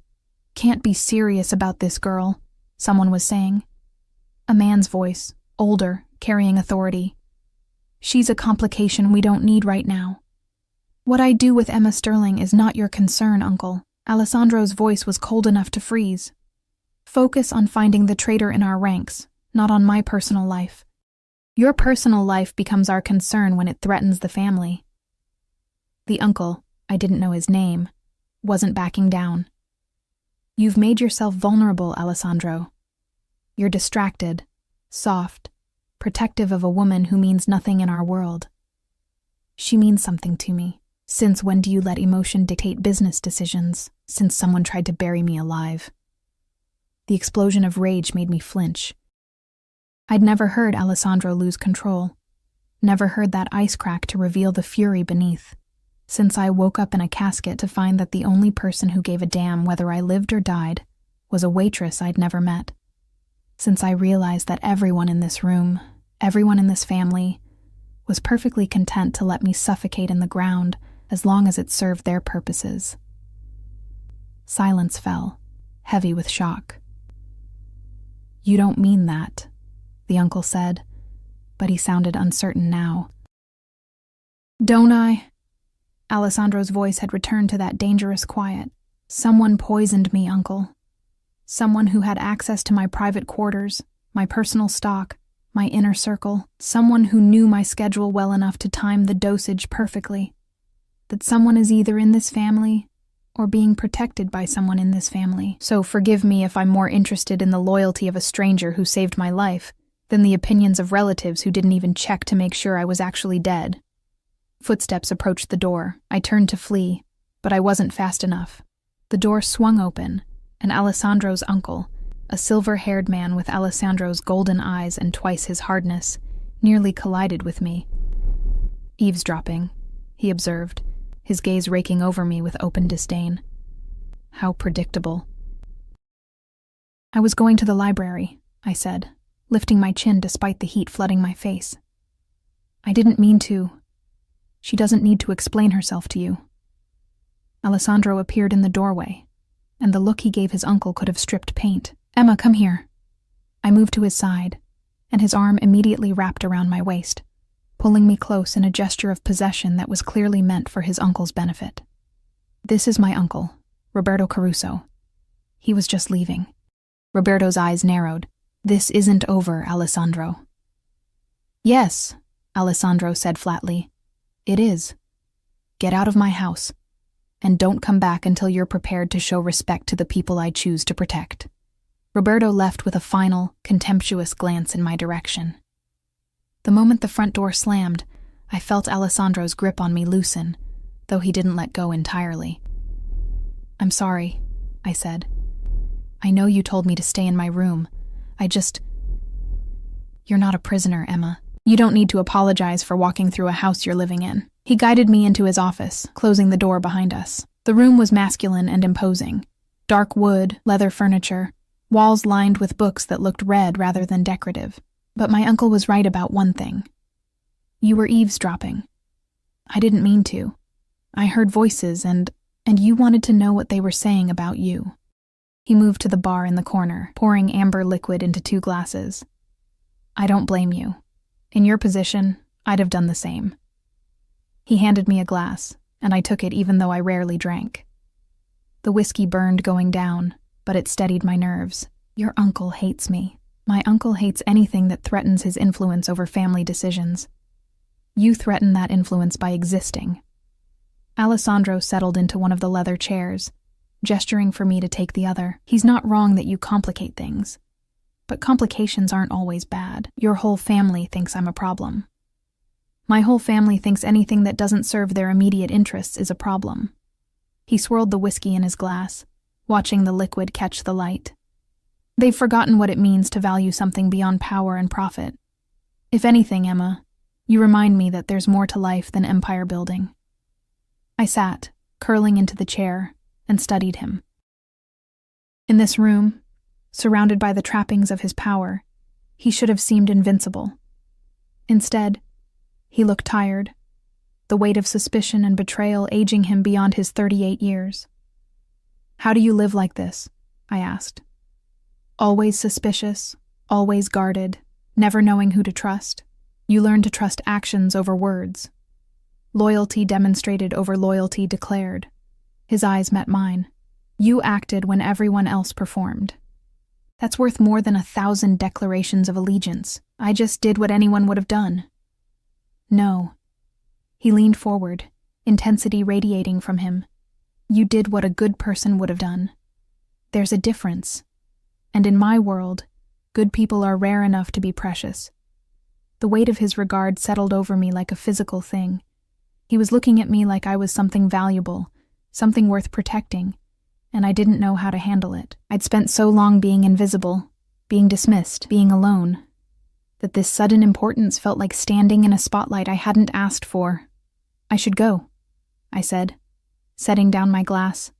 [SPEAKER 1] Can't be serious about this girl, someone was saying. A man's voice, older, carrying authority. She's a complication we don't need right now. What I do with Emma Sterling is not your concern, Uncle. Alessandro's voice was cold enough to freeze. Focus on finding the traitor in our ranks, not on my personal life. Your personal life becomes our concern when it threatens the family. The uncle, I didn't know his name, wasn't backing down. You've made yourself vulnerable, Alessandro. You're distracted, soft, protective of a woman who means nothing in our world. She means something to me. Since when do you let emotion dictate business decisions? Since someone tried to bury me alive. The explosion of rage made me flinch. I'd never heard Alessandro lose control. Never heard that ice crack to reveal the fury beneath. Since I woke up in a casket to find that the only person who gave a damn whether I lived or died was a waitress I'd never met. Since I realized that everyone in this room, everyone in this family, was perfectly content to let me suffocate in the ground as long as it served their purposes. Silence fell, heavy with shock. You don't mean that, the uncle said, but he sounded uncertain now. Don't I? Alessandro's voice had returned to that dangerous quiet. Someone poisoned me, Uncle. Someone who had access to my private quarters, my personal stock, my inner circle. Someone who knew my schedule well enough to time the dosage perfectly. That someone is either in this family or being protected by someone in this family. So forgive me if I'm more interested in the loyalty of a stranger who saved my life than the opinions of relatives who didn't even check to make sure I was actually dead. Footsteps approached the door. I turned to flee, but I wasn't fast enough. The door swung open, and Alessandro's uncle, a silver-haired man with Alessandro's golden eyes and twice his hardness, nearly collided with me. Eavesdropping, he observed, his gaze raking over me with open disdain. How predictable. I was going to the library, I said, lifting my chin despite the heat flooding my face. I didn't mean to. She doesn't need to explain herself to you. Alessandro appeared in the doorway, and the look he gave his uncle could have stripped paint. Emma, come here. I moved to his side, and his arm immediately wrapped around my waist, pulling me close in a gesture of possession that was clearly meant for his uncle's benefit. This is my uncle, Roberto Caruso. He was just leaving. Roberto's eyes narrowed. This isn't over, Alessandro. Yes, Alessandro said flatly. It is. Get out of my house, and don't come back until you're prepared to show respect to the people I choose to protect. Roberto left with a final, contemptuous glance in my direction. The moment the front door slammed, I felt Alessandro's grip on me loosen, though he didn't let go entirely. I'm sorry, I said. I know you told me to stay in my room. You're not a prisoner, Emma. You don't need to apologize for walking through a house you're living in. He guided me into his office, closing the door behind us. The room was masculine and imposing. Dark wood, leather furniture, walls lined with books that looked read rather than decorative. But my uncle was right about one thing. You were eavesdropping. I didn't mean to. I heard voices and you wanted to know what they were saying about you. He moved to the bar in the corner, pouring amber liquid into 2 glasses. I don't blame you. In your position, I'd have done the same. He handed me a glass, and I took it even though I rarely drank. The whiskey burned going down, but it steadied my nerves. Your uncle hates me. My uncle hates anything that threatens his influence over family decisions. You threaten that influence by existing. Alessandro settled into one of the leather chairs, gesturing for me to take the other. He's not wrong that you complicate things. But complications aren't always bad. Your whole family thinks I'm a problem. My whole family thinks anything that doesn't serve their immediate interests is a problem. He swirled the whiskey in his glass, watching the liquid catch the light. They've forgotten what it means to value something beyond power and profit. If anything, Emma, you remind me that there's more to life than empire building. I sat, curling into the chair, and studied him. In this room, surrounded by the trappings of his power, he should have seemed invincible. Instead, he looked tired, the weight of suspicion and betrayal aging him beyond his 38 years. How do you live like this? I asked. Always suspicious, always guarded, never knowing who to trust. You learn to trust actions over words. Loyalty demonstrated over loyalty declared. His eyes met mine. You acted when everyone else performed. That's worth more than 1,000 declarations of allegiance. I just did what anyone would have done. No. He leaned forward, intensity radiating from him. You did what a good person would have done. There's a difference. And in my world, good people are rare enough to be precious. The weight of his regard settled over me like a physical thing. He was looking at me like I was something valuable, something worth protecting, and I didn't know how to handle it. I'd spent so long being invisible, being dismissed, being alone, that this sudden importance felt like standing in a spotlight I hadn't asked for. I should go, I said, setting down my glass.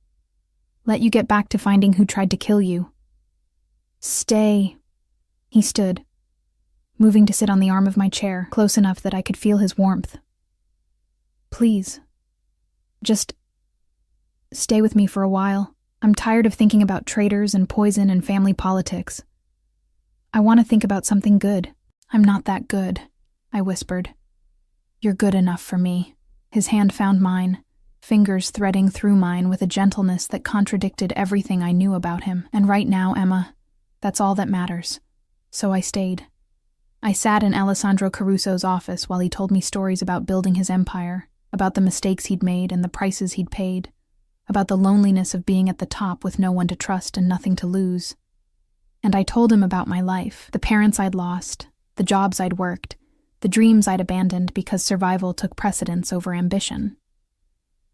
[SPEAKER 1] Let you get back to finding who tried to kill you. Stay. He stood, moving to sit on the arm of my chair, close enough that I could feel his warmth. Please, just stay with me for a while. I'm tired of thinking about traitors and poison and family politics. I want to think about something good. I'm not that good, I whispered. You're good enough for me. His hand found mine, fingers threading through mine with a gentleness that contradicted everything I knew about him. And right now, Emma, that's all that matters. So I stayed. I sat in Alessandro Caruso's office while he told me stories about building his empire, about the mistakes he'd made and the prices he'd paid, about the loneliness of being at the top with no one to trust and nothing to lose. And I told him about my life, the parents I'd lost, the jobs I'd worked, the dreams I'd abandoned because survival took precedence over ambition.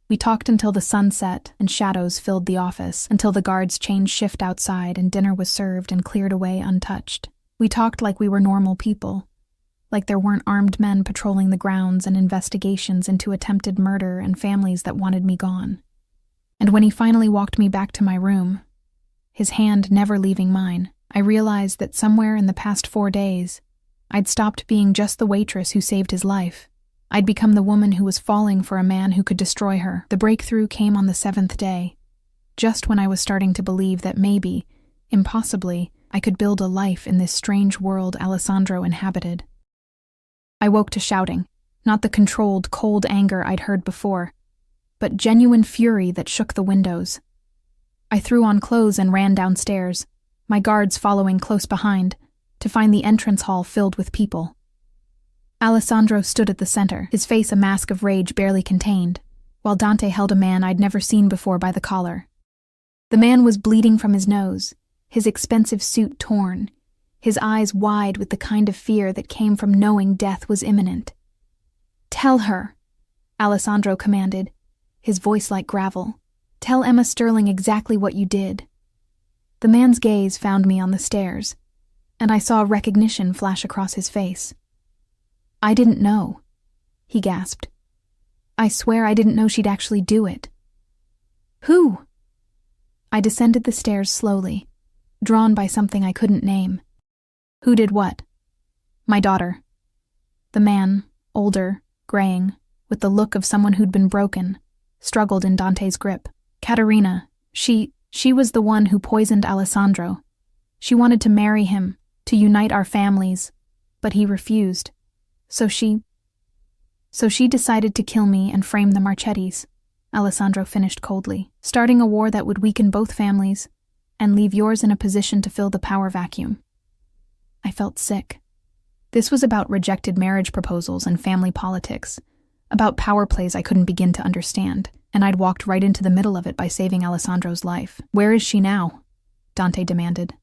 [SPEAKER 1] We talked until the sun set and shadows filled the office, until the guards changed shift outside and dinner was served and cleared away untouched. We talked like we were normal people, like there weren't armed men patrolling the grounds and investigations into attempted murder and families that wanted me gone. And when he finally walked me back to my room, his hand never leaving mine, I realized that somewhere in the past 4 days, I'd stopped being just the waitress who saved his life. I'd become the woman who was falling for a man who could destroy her. The breakthrough came on the 7th day, just when I was starting to believe that maybe, impossibly, I could build a life in this strange world Alessandro inhabited. I woke to shouting, not the controlled, cold anger I'd heard before, but genuine fury that shook the windows. I threw on clothes and ran downstairs, my guards following close behind, to find the entrance hall filled with people. Alessandro stood at the center, his face a mask of rage barely contained, while Dante held a man I'd never seen before by the collar. The man was bleeding from his nose, his expensive suit torn, his eyes wide with the kind of fear that came from knowing death was imminent. "Tell her," Alessandro commanded, his voice like gravel. "Tell Emma Sterling exactly what you did." The man's gaze found me on the stairs, and I saw recognition flash across his face. "I didn't know," he gasped. "I swear I didn't know she'd actually do it." "Who?" I descended the stairs slowly, drawn by something I couldn't name. "Who did what?" "My daughter." The man, older, graying, with the look of someone who'd been broken, struggled in Dante's grip. "Caterina, she was the one who poisoned Alessandro. She wanted to marry him, to unite our families, but he refused. So she decided to kill me and frame the Marchettis. Alessandro finished coldly, starting a war that would weaken both families and leave yours in a position to fill the power vacuum. I felt sick. This was about rejected marriage proposals and family politics, about power plays I couldn't begin to understand, and I'd walked right into the middle of it by saving Alessandro's life. "Where is she now?" Dante demanded.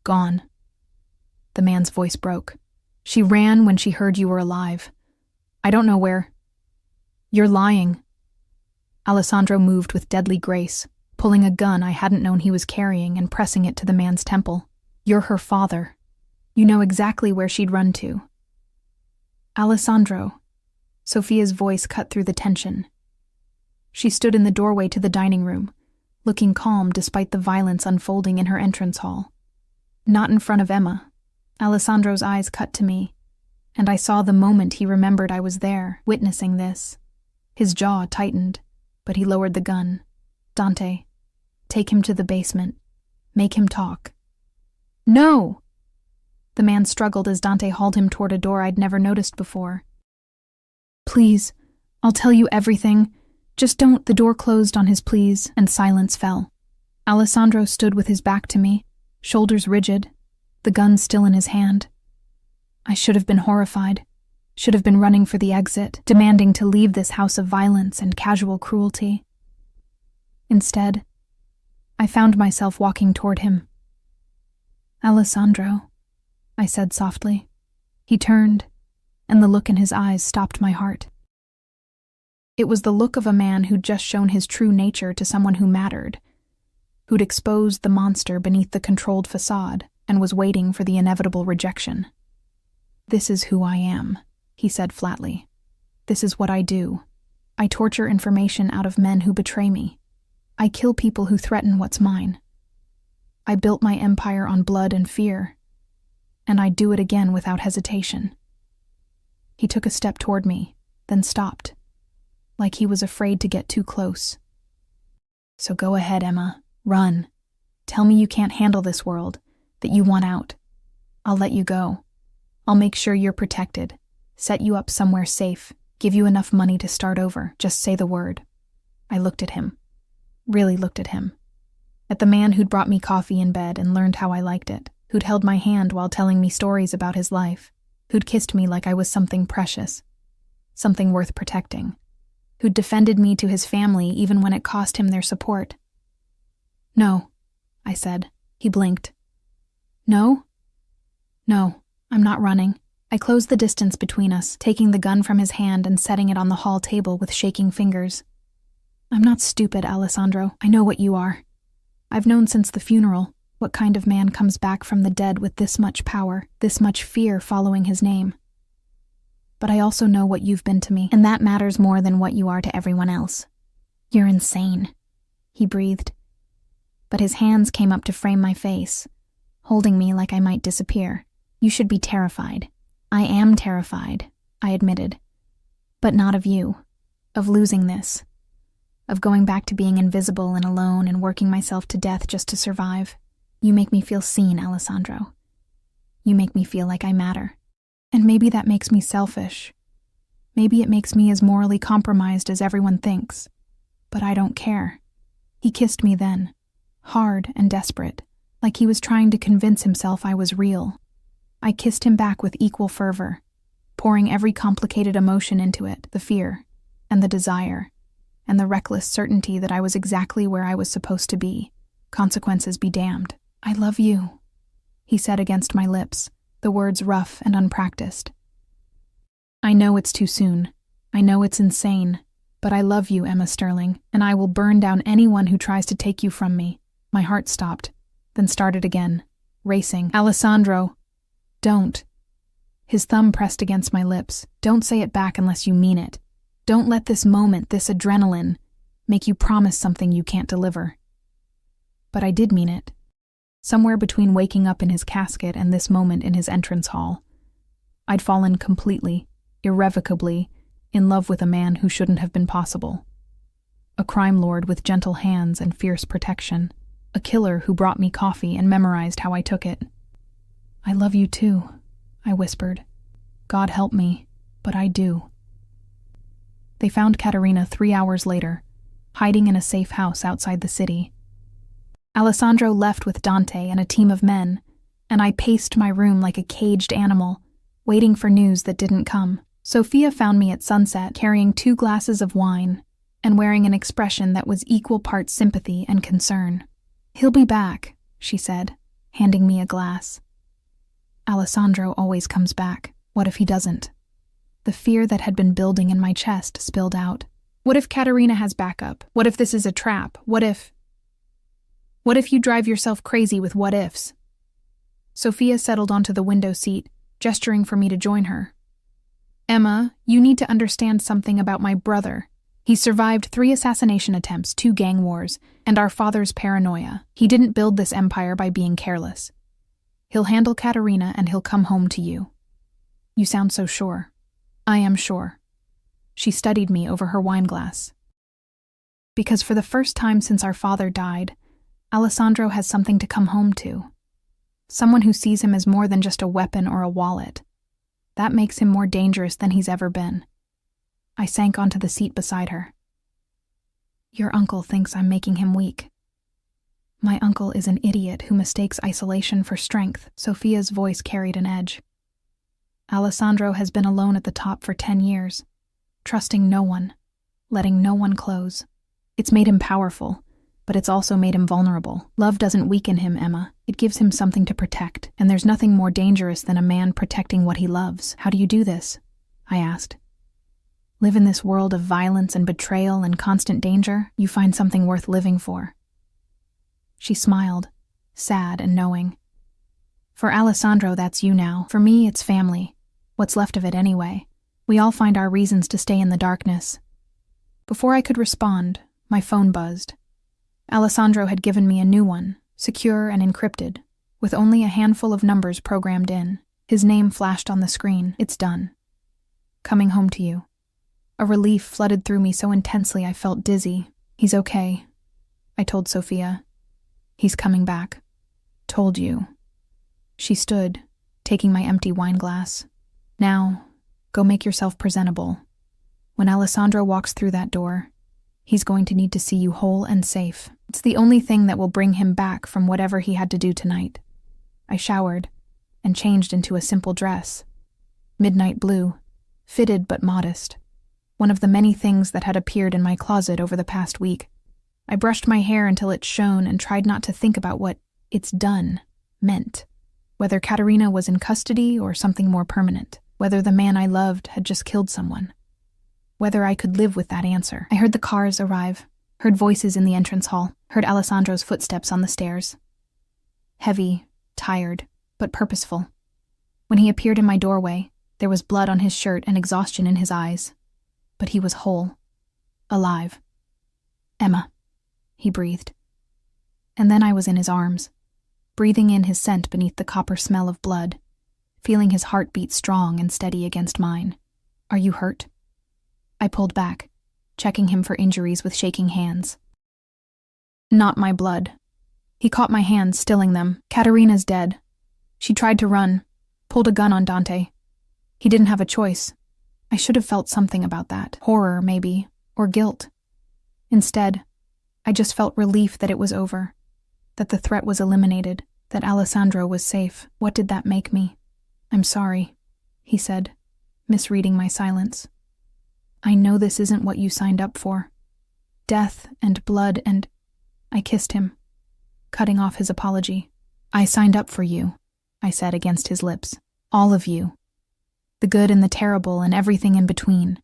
[SPEAKER 1] "Gone." The man's voice broke. "She ran when she heard you were alive. I don't know where." "You're lying." Alessandro moved with deadly grace, pulling a gun I hadn't known he was carrying and pressing it to the man's temple. "You're her father. You know exactly where she'd run to." "Alessandro." Sophia's voice cut through the tension. She stood in the doorway to the dining room, looking calm despite the violence unfolding in her entrance hall. Not in front of Emma. Alessandro's eyes cut to me, and I saw the moment he remembered I was there, witnessing this. His jaw tightened, but he lowered the gun. "Dante, take him to the basement. Make him talk." "No!" The man struggled as Dante hauled him toward a door I'd never noticed before. "Please, I'll tell you everything. Just don't." The door closed on his pleas, and silence fell. Alessandro stood with his back to me, shoulders rigid, the gun still in his hand. I should have been horrified, should have been running for the exit, demanding to leave this house of violence and casual cruelty. Instead, I found myself walking toward him. "Alessandro," I said softly. He turned, and the look in his eyes stopped my heart. It was the look of a man who'd just shown his true nature to someone who mattered, who'd exposed the monster beneath the controlled facade and was waiting for the inevitable rejection. "This is who I am," he said flatly. "This is what I do. I torture information out of men who betray me. I kill people who threaten what's mine. I built my empire on blood and fear, and I'd do it again without hesitation." He took a step toward me, then stopped, like he was afraid to get too close. "So go ahead, Emma. Run. Tell me you can't handle this world, that you want out. I'll let you go. I'll make sure you're protected, set you up somewhere safe, give you enough money to start over. Just say the word." I looked at him. Really looked at him. At the man who'd brought me coffee in bed and learned how I liked it, who'd held my hand while telling me stories about his life, who'd kissed me like I was something precious, something worth protecting, who'd defended me to his family even when it cost him their support. "No," I said. He blinked. "No? No, I'm not running." I closed the distance between us, taking the gun from his hand and setting it on the hall table with shaking fingers. "I'm not stupid, Alessandro. I know what you are. I've known since the funeral what kind of man comes back from the dead with this much power, this much fear following his name. But I also know what you've been to me, and that matters more than what you are to everyone else." "You're insane," he breathed. But his hands came up to frame my face, holding me like I might disappear. "You should be terrified." "I am terrified," I admitted. "But not of you, of losing this, of going back to being invisible and alone and working myself to death just to survive. You make me feel seen, Alessandro. You make me feel like I matter. And maybe that makes me selfish. Maybe it makes me as morally compromised as everyone thinks. But I don't care." He kissed me then, hard and desperate, like he was trying to convince himself I was real. I kissed him back with equal fervor, pouring every complicated emotion into it, the fear, and the desire, and the reckless certainty that I was exactly where I was supposed to be. Consequences be damned. "I love you," he said against my lips, the words rough and unpracticed. "I know it's too soon. I know it's insane. But I love you, Emma Sterling, and I will burn down anyone who tries to take you from me." My heart stopped, then started again, racing. "Alessandro, don't." His thumb pressed against my lips. "Don't say it back unless you mean it. Don't let this moment, this adrenaline, make you promise something you can't deliver." But I did mean it. Somewhere between waking up in his casket and this moment in his entrance hall, I'd fallen completely, irrevocably, in love with a man who shouldn't have been possible. A crime lord with gentle hands and fierce protection. A killer who brought me coffee and memorized how I took it. "I love you too," I whispered. "God help me, but I do." They found Katerina 3 hours later, hiding in a safe house outside the city. Alessandro left with Dante and a team of men, and I paced my room like a caged animal, waiting for news that didn't come. Sophia found me at sunset, carrying 2 glasses of wine and wearing an expression that was equal parts sympathy and concern. "He'll be back," she said, handing me a glass. "Alessandro always comes back. What if he doesn't?" The fear that had been building in my chest spilled out. What if Caterina has backup? What if this is a trap? What if you drive yourself crazy with what ifs? Sophia settled onto the window seat, gesturing for me to join her. "Emma, you need to understand something about my brother. He survived 3 assassination attempts, 2 gang wars, and our father's paranoia. He didn't build this empire by being careless. He'll handle Caterina and he'll come home to you." "You sound so sure." "I am sure." She studied me over her wineglass. "Because for the first time since our father died, Alessandro has something to come home to. Someone who sees him as more than just a weapon or a wallet. That makes him more dangerous than he's ever been." I sank onto the seat beside her. "Your uncle thinks I'm making him weak." "My uncle is an idiot who mistakes isolation for strength." Sophia's voice carried an edge. "Alessandro has been alone at the top for 10 years, trusting no one, letting no one close. It's made him powerful, but it's also made him vulnerable. Love doesn't weaken him, Emma. It gives him something to protect, and there's nothing more dangerous than a man protecting what he loves." "How do you do this?" I asked. "Live in this world of violence and betrayal and constant danger? You find something worth living for." She smiled, sad and knowing. "For Alessandro, that's you now. For me, it's family. What's left of it anyway. We all find our reasons to stay in the darkness." Before I could respond, my phone buzzed. Alessandro had given me a new one, secure and encrypted, with only a handful of numbers programmed in. His name flashed on the screen. "It's done. Coming home to you." A relief flooded through me so intensely I felt dizzy. "He's okay," I told Sophia. "He's coming back." "Told you." She stood, taking my empty wineglass. "Now, go make yourself presentable. When Alessandro walks through that door, he's going to need to see you whole and safe. It's the only thing that will bring him back from whatever he had to do tonight." I showered and changed into a simple dress. Midnight blue, fitted but modest. One of the many things that had appeared in my closet over the past week. I brushed my hair until it shone and tried not to think about what "it's done" meant. Whether Caterina was in custody or something more permanent. Whether the man I loved had just killed someone. Whether I could live with that answer. I heard the cars arrive, heard voices in the entrance hall, heard Alessandro's footsteps on the stairs. Heavy, tired, but purposeful. When he appeared in my doorway, there was blood on his shirt and exhaustion in his eyes. But he was whole. Alive. "Emma," he breathed. And then I was in his arms, breathing in his scent beneath the copper smell of blood, feeling his heart beat strong and steady against mine. "Are you hurt?" I pulled back, checking him for injuries with shaking hands. "Not my blood." He caught my hands, stilling them. "Caterina's dead. She tried to run, pulled a gun on Dante. He didn't have a choice. I should have felt something about that. Horror, maybe, or guilt. Instead, I just felt relief that it was over, that the threat was eliminated, that Alessandro was safe. What did that make me? "I'm sorry," he said, misreading my silence. "I know this isn't what you signed up for. Death and blood and—" I kissed him, cutting off his apology. "I signed up for you," I said against his lips. "All of you. The good and the terrible and everything in between.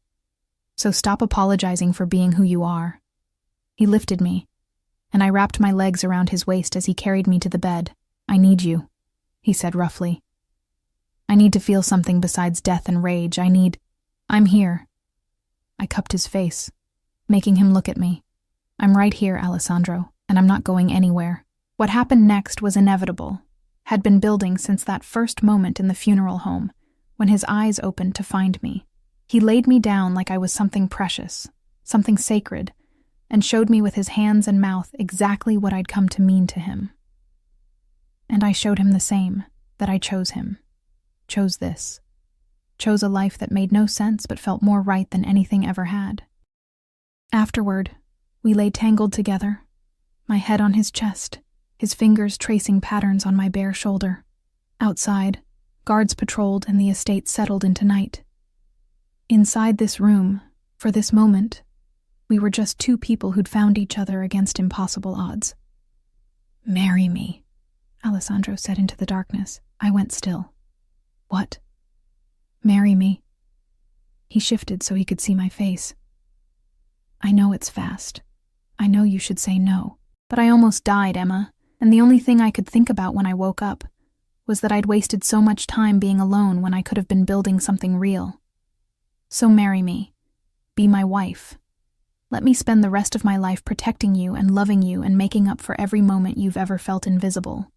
[SPEAKER 1] So stop apologizing for being who you are." He lifted me, and I wrapped my legs around his waist as he carried me to the bed. "I need you," he said roughly. "I need to feel something besides death and rage. I'm here." I cupped his face, making him look at me. "I'm right here, Alessandro, and I'm not going anywhere." What happened next was inevitable, had been building since that first moment in the funeral home, when his eyes opened to find me. He laid me down like I was something precious, something sacred, and showed me with his hands and mouth exactly what I'd come to mean to him. And I showed him the same, that I chose him. Chose this. Chose a life that made no sense but felt more right than anything ever had. Afterward, We lay tangled together, my head on his chest, his fingers tracing patterns on my bare shoulder. Outside, guards patrolled and the estate settled into night. Inside this room, for this moment, we were just two people who'd found each other against impossible odds. "Marry me," Alessandro said into the darkness. I went still. "What?" "Marry me." He shifted so he could see my face. "I know it's fast. I know you should say no. But I almost died, Emma, and the only thing I could think about when I woke up was that I'd wasted so much time being alone when I could have been building something real. So marry me. Be my wife. Let me spend the rest of my life protecting you and loving you and making up for every moment you've ever felt invisible."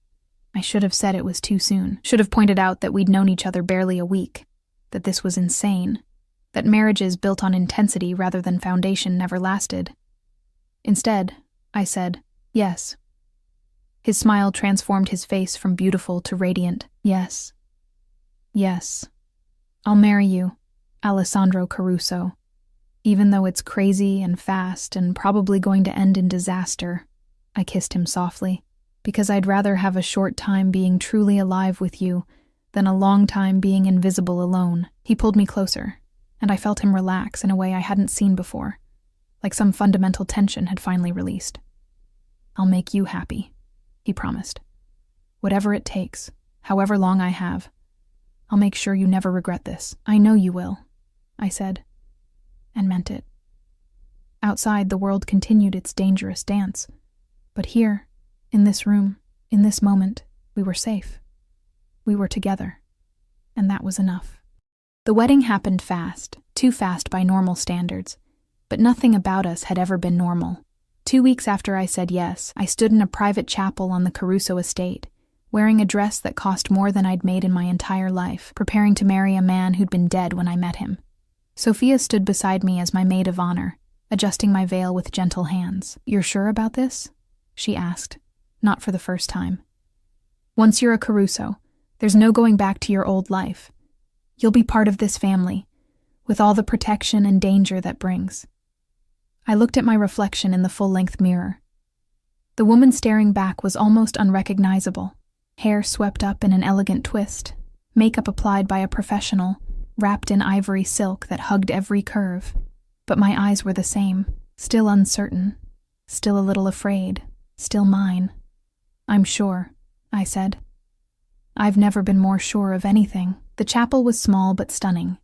[SPEAKER 1] I should have said it was too soon. Should have pointed out that we'd known each other barely a week, that this was insane, that marriages built on intensity rather than foundation never lasted. Instead, I said, "Yes." His smile transformed his face from beautiful to radiant. "Yes. Yes. I'll marry you, Alessandro Caruso. Even though it's crazy and fast and probably going to end in disaster," I kissed him softly, "because I'd rather have a short time being truly alive with you than a long time being invisible alone." He pulled me closer, and I felt him relax in a way I hadn't seen before, like some fundamental tension had finally released. "I'll make you happy," he promised. "Whatever it takes, however long I have, I'll make sure you never regret this." "I know you will," I said, and meant it. Outside, the world continued its dangerous dance, but here, in this room, in this moment, we were safe. We were together, and that was enough. The wedding happened fast, too fast by normal standards, but nothing about us had ever been normal. 2 weeks after I said yes, I stood in a private chapel on the Caruso estate, wearing a dress that cost more than I'd made in my entire life, preparing to marry a man who'd been dead when I met him. Sophia stood beside me as my maid of honor, adjusting my veil with gentle hands. "You're sure about this?" she asked, not for the first time. "Once you're a Caruso, there's no going back to your old life. You'll be part of this family, with all the protection and danger that brings." I looked at my reflection in the full-length mirror. The woman staring back was almost unrecognizable, hair swept up in an elegant twist, makeup applied by a professional, wrapped in ivory silk that hugged every curve. But my eyes were the same, still uncertain, still a little afraid, still mine. "I'm sure," I said. "I've never been more sure of anything." The chapel was small but stunning,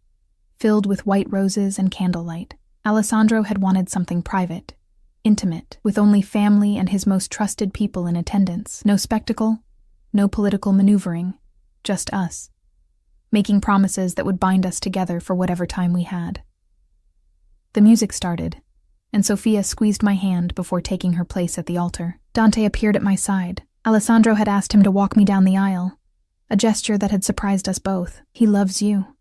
[SPEAKER 1] filled with white roses and candlelight. Alessandro had wanted something private, intimate, with only family and his most trusted people in attendance. No spectacle, no political maneuvering, just us, making promises that would bind us together for whatever time we had. The music started, and Sophia squeezed my hand before taking her place at the altar. Dante appeared at my side. Alessandro had asked him to walk me down the aisle, a gesture that had surprised us both. "He loves you,"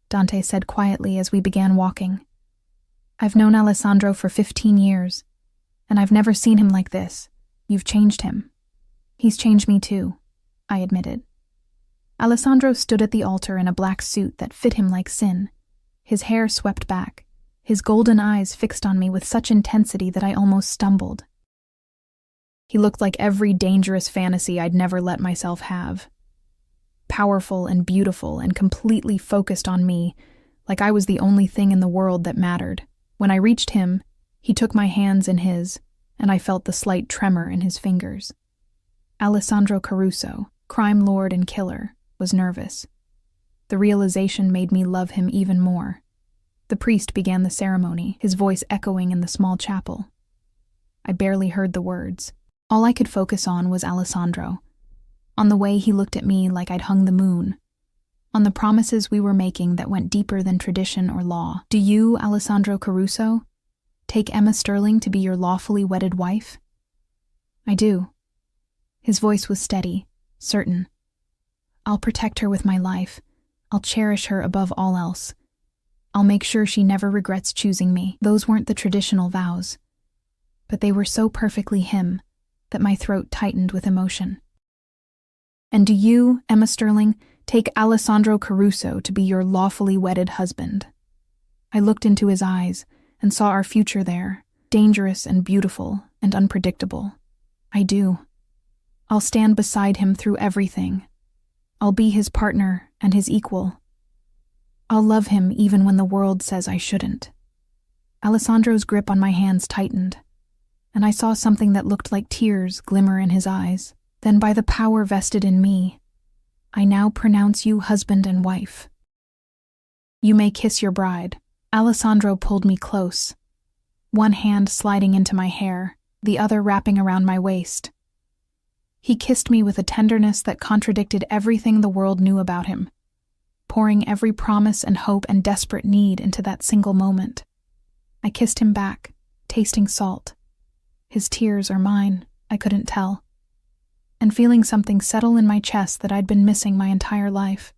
[SPEAKER 1] Dante said quietly as we began walking. "I've known Alessandro for 15 years, and I've never seen him like this. You've changed him." "He's changed me too," I admitted. Alessandro stood at the altar in a black suit that fit him like sin, his hair swept back, his golden eyes fixed on me with such intensity that I almost stumbled. He looked like every dangerous fantasy I'd never let myself have. Powerful and beautiful and completely focused on me, like I was the only thing in the world that mattered. When I reached him, he took my hands in his, and I felt the slight tremor in his fingers. Alessandro Caruso, crime lord and killer, was nervous. The realization made me love him even more. The priest began the ceremony, his voice echoing in the small chapel. I barely heard the words. All I could focus on was Alessandro, on the way he looked at me like I'd hung the moon, on the promises we were making that went deeper than tradition or law. "Do you, Alessandro Caruso, take Emma Sterling to be your lawfully wedded wife?" "I do." His voice was steady, certain. "I'll protect her with my life. I'll cherish her above all else. I'll make sure she never regrets choosing me." Those weren't the traditional vows, but they were so perfectly him that my throat tightened with emotion. "And do you, Emma Sterling, take Alessandro Caruso to be your lawfully wedded husband?" I looked into his eyes and saw our future there, dangerous and beautiful and unpredictable. I do. I'll stand beside him through everything. I'll be his partner and his equal. I'll love him even when the world says I shouldn't. Alessandro's grip on my hands tightened, and I saw something that looked like tears glimmer in his eyes. Then, by the power vested in me, I now pronounce you husband and wife. You may kiss your bride. Alessandro pulled me close, one hand sliding into my hair, the other wrapping around my waist. He kissed me with a tenderness that contradicted everything the world knew about him, pouring every promise and hope and desperate need into that single moment. I kissed him back, tasting salt. His tears or mine, I couldn't tell, and feeling something settle in my chest that I'd been missing my entire life.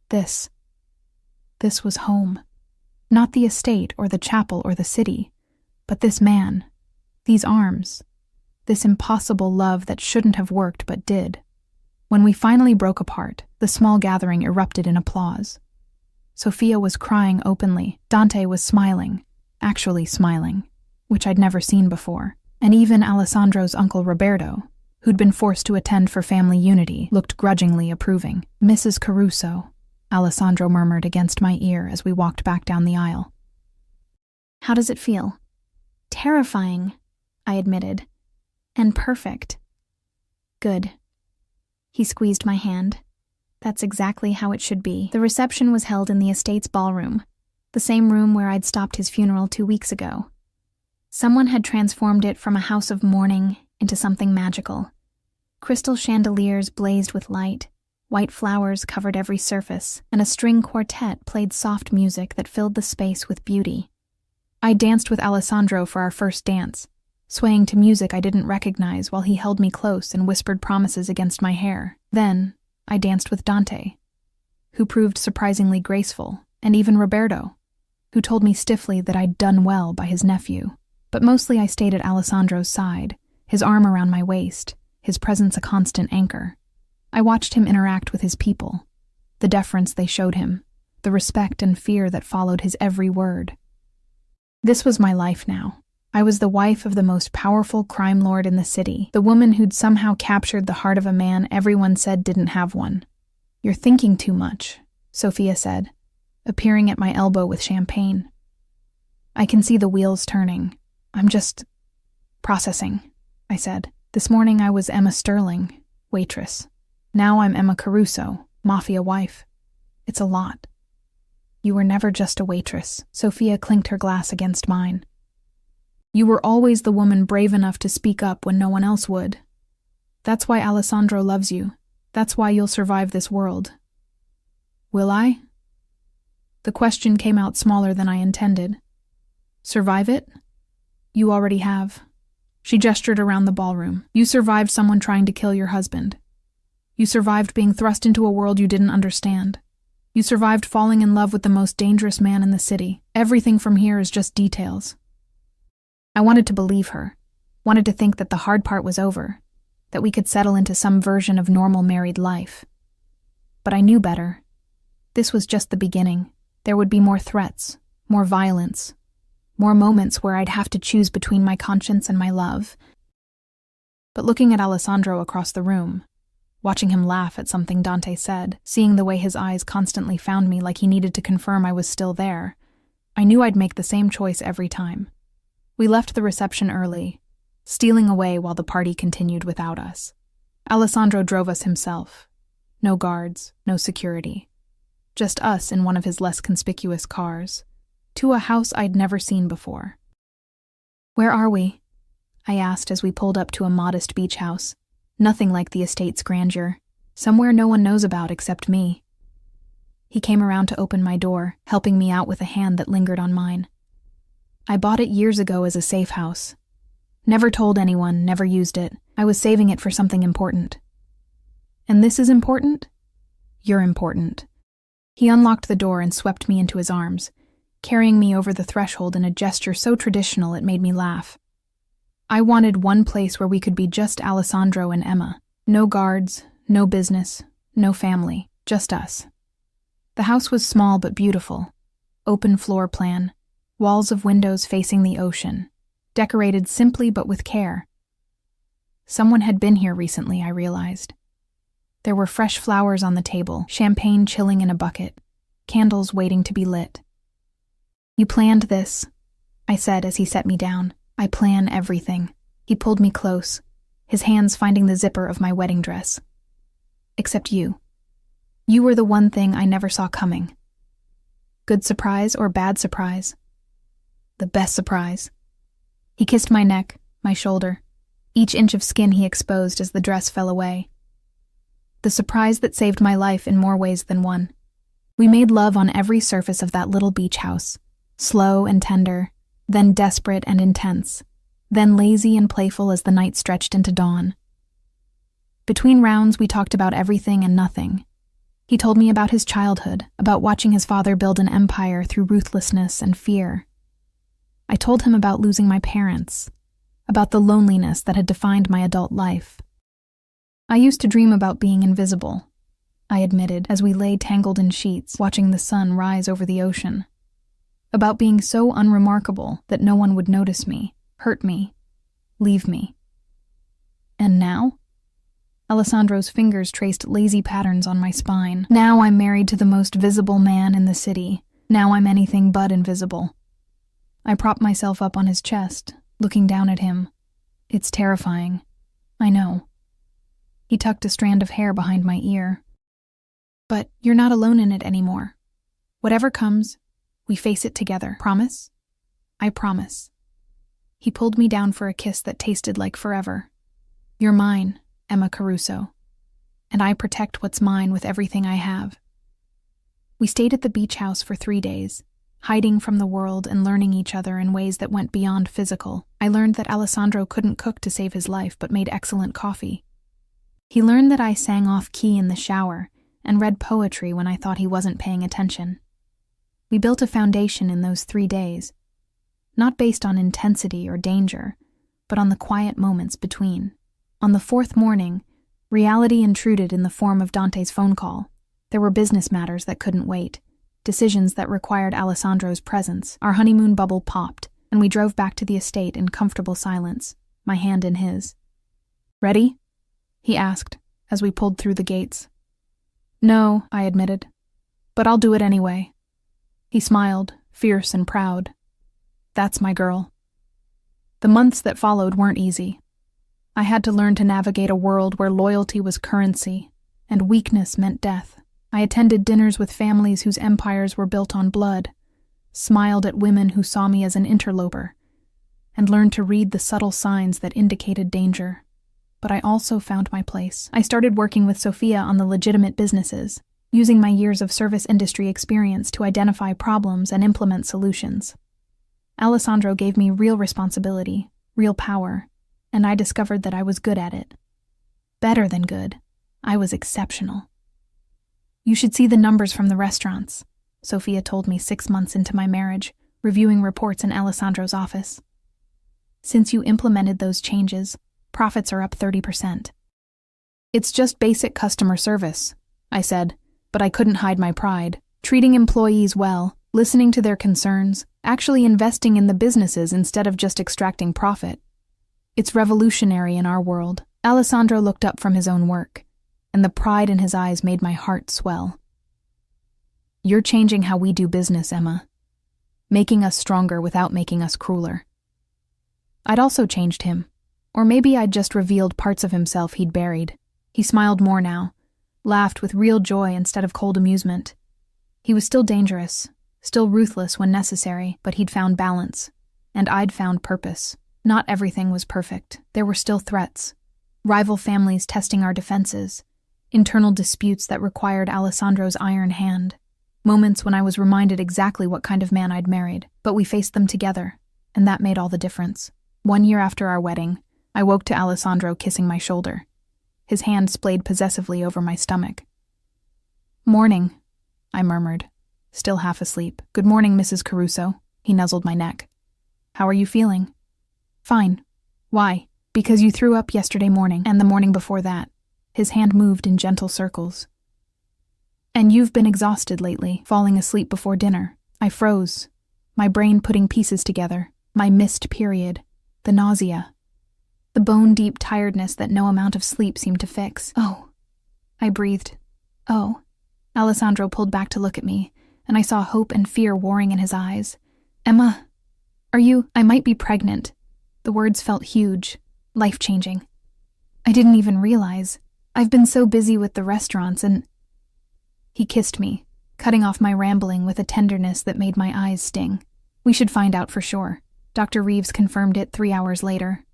[SPEAKER 1] This was home. Not the estate or the chapel or the city, but this man, these arms, this impossible love that shouldn't have worked but did. When we finally broke apart, the small gathering erupted in applause. Sophia was crying openly. Dante was smiling, actually smiling, which I'd never seen before. And even Alessandro's uncle Roberto, who'd been forced to attend for family unity, looked grudgingly approving. "Mrs. Caruso," Alessandro murmured against my ear as we walked back down the aisle. "How does it feel?" "Terrifying," I admitted. "And perfect." "Good." He squeezed my hand. "That's exactly how it should be." The reception was held in the estate's ballroom, the same room where I'd stopped his funeral 2 weeks ago. Someone had transformed it from a house of mourning into something magical. Crystal chandeliers blazed with light, white flowers covered every surface, and a string quartet played soft music that filled the space with beauty. I danced with Alessandro for our first dance, swaying to music I didn't recognize while he held me close and whispered promises against my hair. Then, I danced with Dante, who proved surprisingly graceful, and even Roberto, who told me stiffly that I'd done well by his nephew. But mostly I stayed at Alessandro's side, his arm around my waist, his presence a constant anchor. I watched him interact with his people, the deference they showed him, the respect and fear that followed his every word. This was my life now. I was the wife of the most powerful crime lord in the city, the woman who'd somehow captured the heart of a man everyone said didn't have one. "You're thinking too much," Sophia said, appearing at my elbow with champagne. "I can see the wheels turning. I'm just processing," I said. "This morning I was Emma Sterling, waitress. Now I'm Emma Caruso, mafia wife. It's a lot." "You were never just a waitress." Sophia clinked her glass against mine. "You were always the woman brave enough to speak up when no one else would. That's why Alessandro loves you. That's why you'll survive this world." "Will I?" The question came out smaller than I intended. "Survive it? You already have." She gestured around the ballroom. "You survived someone trying to kill your husband. You survived being thrust into a world you didn't understand. You survived falling in love with the most dangerous man in the city. Everything from here is just details." I wanted to believe her, wanted to think that the hard part was over, that we could settle into some version of normal married life. But I knew better. This was just the beginning. There would be more threats, more violence, more moments where I'd have to choose between my conscience and my love. But looking at Alessandro across the room, watching him laugh at something Dante said, seeing the way his eyes constantly found me like he needed to confirm I was still there, I knew I'd make the same choice every time. We left the reception early, stealing away while the party continued without us. Alessandro drove us himself. No guards, no security. Just us in one of his less conspicuous cars, to a house I'd never seen before. "Where are we?" I asked as we pulled up to a modest beach house. Nothing like the estate's grandeur. Somewhere no one knows about except me. He came around to open my door, helping me out with a hand that lingered on mine. "I bought it years ago as a safe house. Never told anyone, never used it. I was saving it for something important." "And this is important?" "You're important." He unlocked the door and swept me into his arms, carrying me over the threshold in a gesture so traditional it made me laugh. I wanted one place where we could be just Alessandro and Emma. No guards, no business, no family, just us. The house was small but beautiful. Open floor plan, walls of windows facing the ocean, decorated simply but with care. Someone had been here recently, I realized. There were fresh flowers on the table, champagne chilling in a bucket, candles waiting to be lit. "You planned this," I said as he set me down. "I plan everything." He pulled me close, his hands finding the zipper of my wedding dress. "Except you. You were the one thing I never saw coming." Good surprise or bad surprise? The best surprise. He kissed my neck, my shoulder, each inch of skin he exposed as the dress fell away. The surprise that saved my life in more ways than one. We made love on every surface of that little beach house, slow and tender, then desperate and intense, then lazy and playful as the night stretched into dawn. Between rounds, we talked about everything and nothing. He told me about his childhood, about watching his father build an empire through ruthlessness and fear. I told him about losing my parents, about the loneliness that had defined my adult life. "I used to dream about being invisible," I admitted as we lay tangled in sheets, watching the sun rise over the ocean. "About being so unremarkable that no one would notice me, hurt me, leave me." "And now?" Alessandro's fingers traced lazy patterns on my spine. "Now I'm married to the most visible man in the city. Now I'm anything but invisible." I propped myself up on his chest, looking down at him. "It's terrifying. I know." He tucked a strand of hair behind my ear. "But you're not alone in it anymore. Whatever comes, we face it together. Promise?" "I promise." He pulled me down for a kiss that tasted like forever. "You're mine, Emma Caruso, and I protect what's mine with everything I have." We stayed at the beach house for 3 days, hiding from the world and learning each other in ways that went beyond physical. I learned that Alessandro couldn't cook to save his life but made excellent coffee. He learned that I sang off-key in the shower and read poetry when I thought he wasn't paying attention. We built a foundation in those 3 days, not based on intensity or danger, but on the quiet moments between. On the 4th morning, reality intruded in the form of Dante's phone call. There were business matters that couldn't wait, decisions that required Alessandro's presence. Our honeymoon bubble popped, and we drove back to the estate in comfortable silence, my hand in his. "Ready?" he asked, as we pulled through the gates. "No," I admitted, "but I'll do it anyway." He smiled, fierce and proud. "That's my girl." The months that followed weren't easy. I had to learn to navigate a world where loyalty was currency, and weakness meant death. I attended dinners with families whose empires were built on blood, smiled at women who saw me as an interloper, and learned to read the subtle signs that indicated danger. But I also found my place. I started working with Sophia on the legitimate businesses, using my years of service industry experience to identify problems and implement solutions. Alessandro gave me real responsibility, real power, and I discovered that I was good at it. Better than good. I was exceptional. "You should see the numbers from the restaurants," Sophia told me 6 months into my marriage, reviewing reports in Alessandro's office. "Since you implemented those changes, profits are up 30%. "It's just basic customer service," I said, but I couldn't hide my pride. Treating employees well, listening to their concerns, actually investing in the businesses instead of just extracting profit. It's revolutionary in our world. Alessandro looked up from his own work, and the pride in his eyes made my heart swell. "You're changing how we do business, Emma. Making us stronger without making us crueler." I'd also changed him, or maybe I'd just revealed parts of himself he'd buried. He smiled more now, laughed with real joy instead of cold amusement. He was still dangerous, still ruthless when necessary, but he'd found balance, and I'd found purpose. Not everything was perfect. There were still threats. Rival families testing our defenses. Internal disputes that required Alessandro's iron hand. Moments when I was reminded exactly what kind of man I'd married. But we faced them together, and that made all the difference. 1 year after our wedding, I woke to Alessandro kissing my shoulder. His hand splayed possessively over my stomach. "Morning," I murmured, still half asleep. "Good morning, Mrs. Caruso." He nuzzled my neck. "How are you feeling?" "Fine." "Why?" "Because you threw up yesterday morning, and the morning before that." His hand moved in gentle circles. "And you've been exhausted lately, falling asleep before dinner." I froze, my brain putting pieces together. My missed period, the nausea, the bone-deep tiredness that no amount of sleep seemed to fix. "Oh," I breathed. "Oh." Alessandro pulled back to look at me, and I saw hope and fear warring in his eyes. "Emma, I might be pregnant." The words felt huge, life-changing. "I didn't even realize. I've been so busy with the restaurants and—" He kissed me, cutting off my rambling with a tenderness that made my eyes sting. "We should find out for sure." Dr. Reeves confirmed it 3 hours later.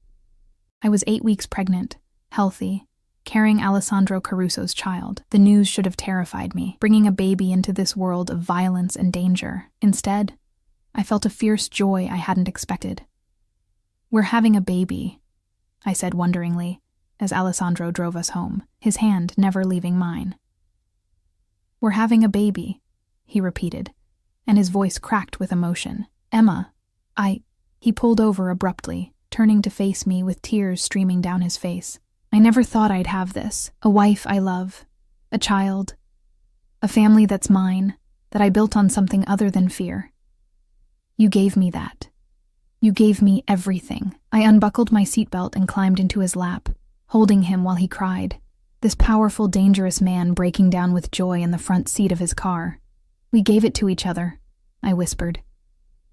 [SPEAKER 1] I was 8 weeks pregnant, healthy, carrying Alessandro Caruso's child. The news should have terrified me, bringing a baby into this world of violence and danger. Instead, I felt a fierce joy I hadn't expected. "We're having a baby," I said wonderingly, as Alessandro drove us home, his hand never leaving mine. "We're having a baby," he repeated, and his voice cracked with emotion. "Emma, He pulled over abruptly, turning to face me with tears streaming down his face. "I never thought I'd have this. A wife I love, a child, a family that's mine, that I built on something other than fear. You gave me that. You gave me everything." I unbuckled my seatbelt and climbed into his lap, holding him while he cried. This powerful, dangerous man breaking down with joy in the front seat of his car. "We gave it to each other," I whispered.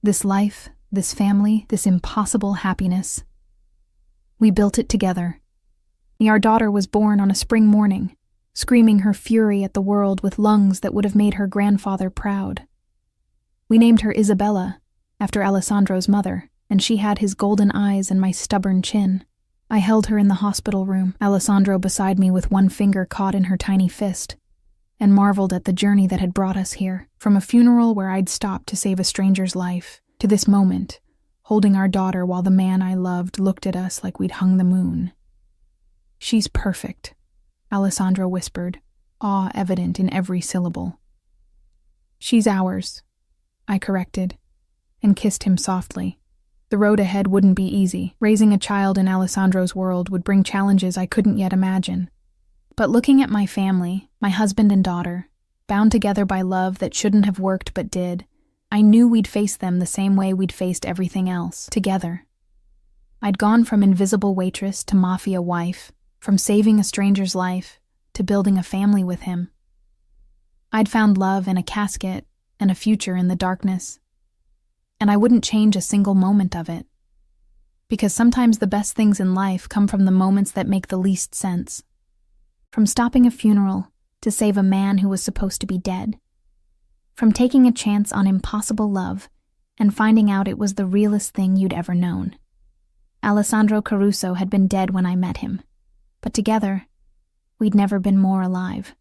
[SPEAKER 1] "This life, this family, this impossible happiness. We built it together." Our daughter was born on a spring morning, screaming her fury at the world with lungs that would have made her grandfather proud. We named her Isabella, after Alessandro's mother, and she had his golden eyes and my stubborn chin. I held her in the hospital room, Alessandro beside me with one finger caught in her tiny fist, and marveled at the journey that had brought us here, from a funeral where I'd stopped to save a stranger's life, to this moment, holding our daughter while the man I loved looked at us like we'd hung the moon. "She's perfect," Alessandro whispered, awe evident in every syllable. "She's ours," I corrected, and kissed him softly. The road ahead wouldn't be easy. Raising a child in Alessandro's world would bring challenges I couldn't yet imagine. But looking at my family, my husband and daughter, bound together by love that shouldn't have worked but did, I knew we'd face them the same way we'd faced everything else, together. I'd gone from invisible waitress to mafia wife, from saving a stranger's life to building a family with him. I'd found love in a casket and a future in the darkness. And I wouldn't change a single moment of it. Because sometimes the best things in life come from the moments that make the least sense. From stopping a funeral to save a man who was supposed to be dead. From taking a chance on impossible love and finding out it was the realest thing you'd ever known. Alessandro Caruso had been dead when I met him, but together, we'd never been more alive.